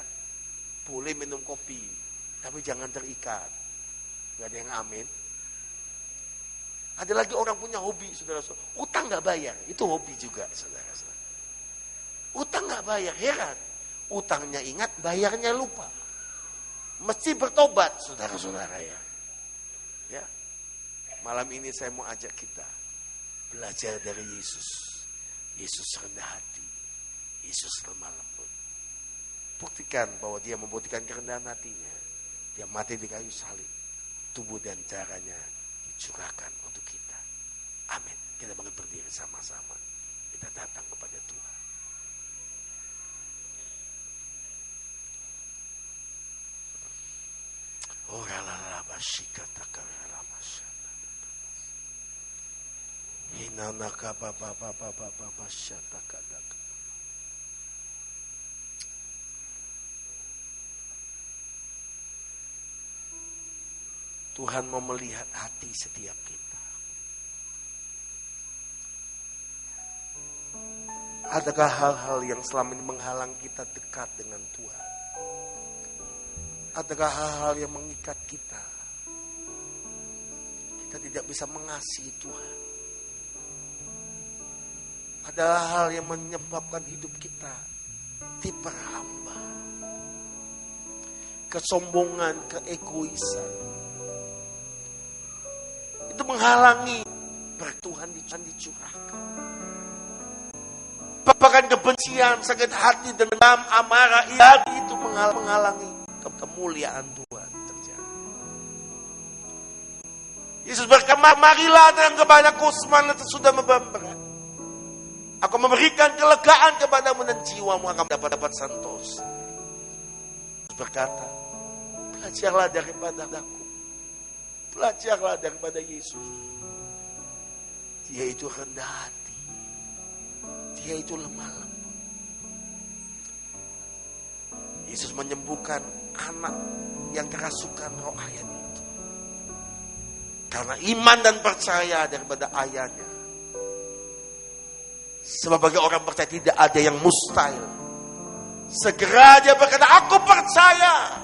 boleh minum kopi, tapi jangan terikat. Gak ada yang amin. Ada lagi orang punya hobi, saudara-saudara. Utang gak bayar, itu hobi juga, saudara-saudara. Utang gak bayar, heran. Utangnya ingat, bayarnya lupa. Mesti bertobat, saudara-saudara ya. Ya, malam ini saya mau ajak kita belajar dari Yesus. Yesus rendah hati, Yesus lemah lembut. Buktikan bahwa dia membuktikan kerendahan hatinya. Dia mati di kayu salib. Tubuh dan darahnya dicurahkan untuk kita. Amin. Kita bangkit berdiri sama-sama. Kita datang kepada Tuhan. Oh ralala basikata karala masyata. Hinanaka baba masyata kadaka. Tuhan mau melihat hati setiap kita. Adakah hal-hal yang selama ini menghalang kita dekat dengan Tuhan? Adakah hal-hal yang mengikat kita? Kita tidak bisa mengasihi Tuhan. Ada hal yang menyebabkan hidup kita diperhamba. Kesombongan, keegoisan. Itu menghalangi bertuhan dicurahkan. Bahkan kebencian, sakit hati, dendam, amarah, iri itu menghalangi kemuliaan Tuhan terjadi. Yesus berkata, marilah datang kepadaku semua sudah beban berat. Aku memberikan kelegaan kepadamu dan jiwamu akan dapat santos. Yesus berkata, belajarlah daripada aku. Belajarlah daripada Yesus. Dia itu rendah hati. Dia itu lemah lembut. Yesus menyembuhkan anak yang kerasukan roh ayah itu. Karena iman dan percaya daripada ayahnya. Sebab bagi orang percaya tidak ada yang mustahil. Segera dia berkata, aku percaya.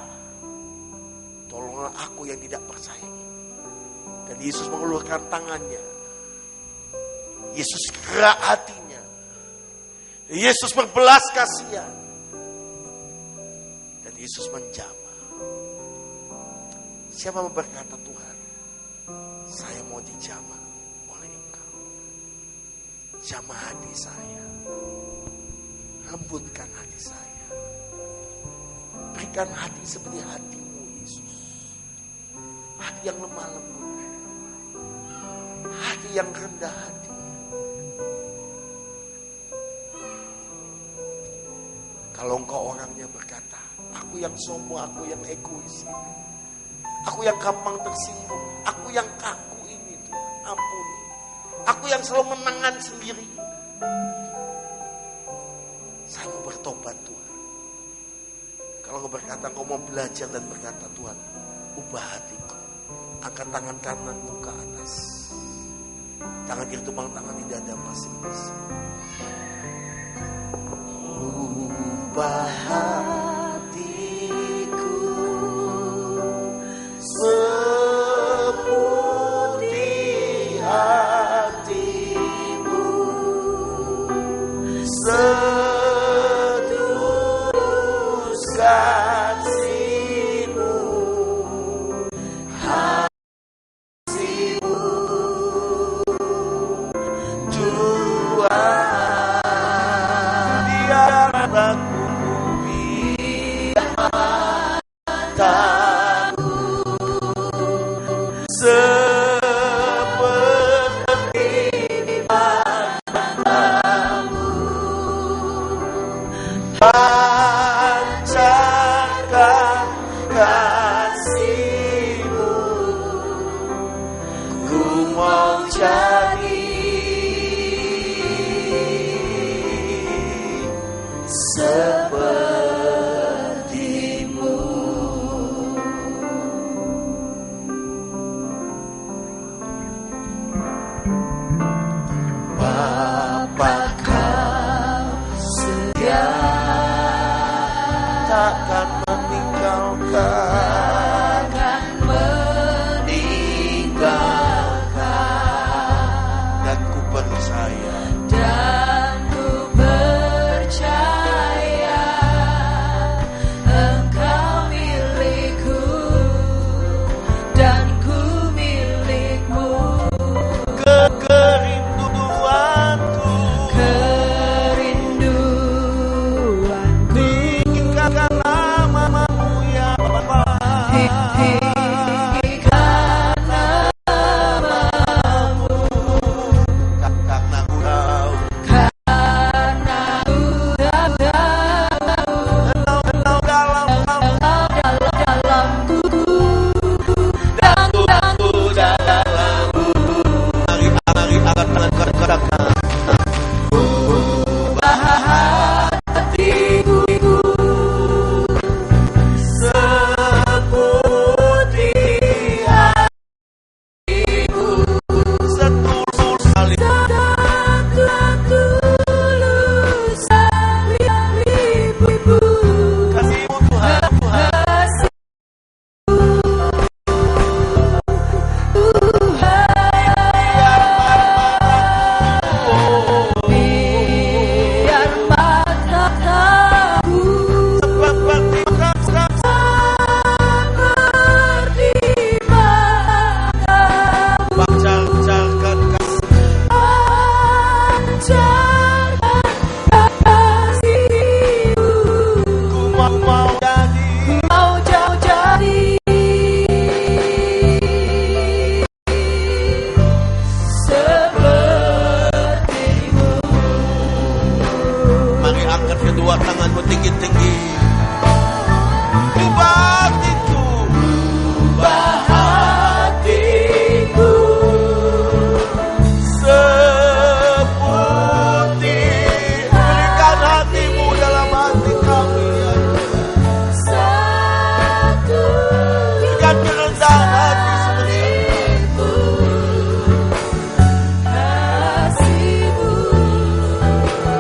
Tolonglah aku yang tidak percaya. Dan Yesus mengeluarkan tangannya. Yesus gerak hatinya. Yesus berbelas kasihan. Dan Yesus menjamah. Siapa berkata, Tuhan, saya mau dijamah oleh Engkau. Jamah hati saya. Lembutkan hati saya. Berikan hati seperti hatimu, Yesus. Hati yang lemah lembut. Hati yang rendah hati. Kalau engkau orangnya berkata, aku yang sombong, aku yang egois, aku yang gampang tersinggung, aku yang kaku ini, Tuhan, ampuni. Aku yang selalu menangan sendiri. Saya mau bertobat, Tuhan. Kalau engkau berkata, engkau mau belajar dan berkata, Tuhan, ubah hatiku. Angkat tangan kananmu ke atas. Tangan kiri tumpang tangan di dada masing-masing. Ubah hatiku seperti hatimu, setulus kasihmu, kasihmu Tuhan. Biar aku mataku seperti matamu, pancarkan kasihmu. Ku mau jadi hatimu tinggi-tinggi. Ubah hatiku, ubah hatiku seputih. Berikan hatimu dalam hati kami, ya Allah. Berikan kerendahan hati seperti itu.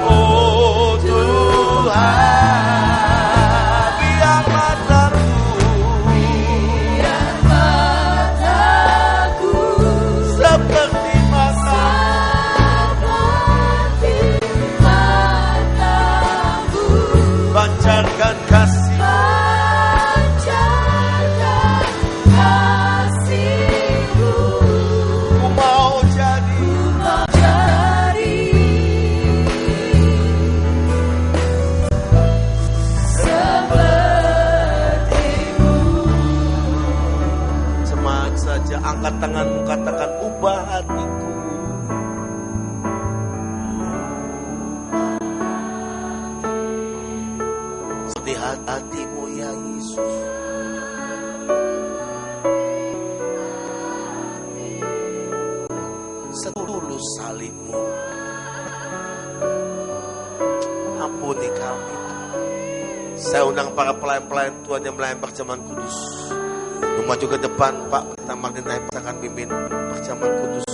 Oh Tuhan, biar mataku seperti matamu, pancarkan kasih. Ku mau jadi semangat saja, angkat tanganmu, katakan ubah hatiku. Seperti hatimu ya Yesus. Setulus salibmu, ampuni kami. Saya undang para pelayan-pelayan Tuhan yang melayani perjamuan kudus. Maju ke depan, Pak. Kita makin naik akan pimpin perjamuan kudus.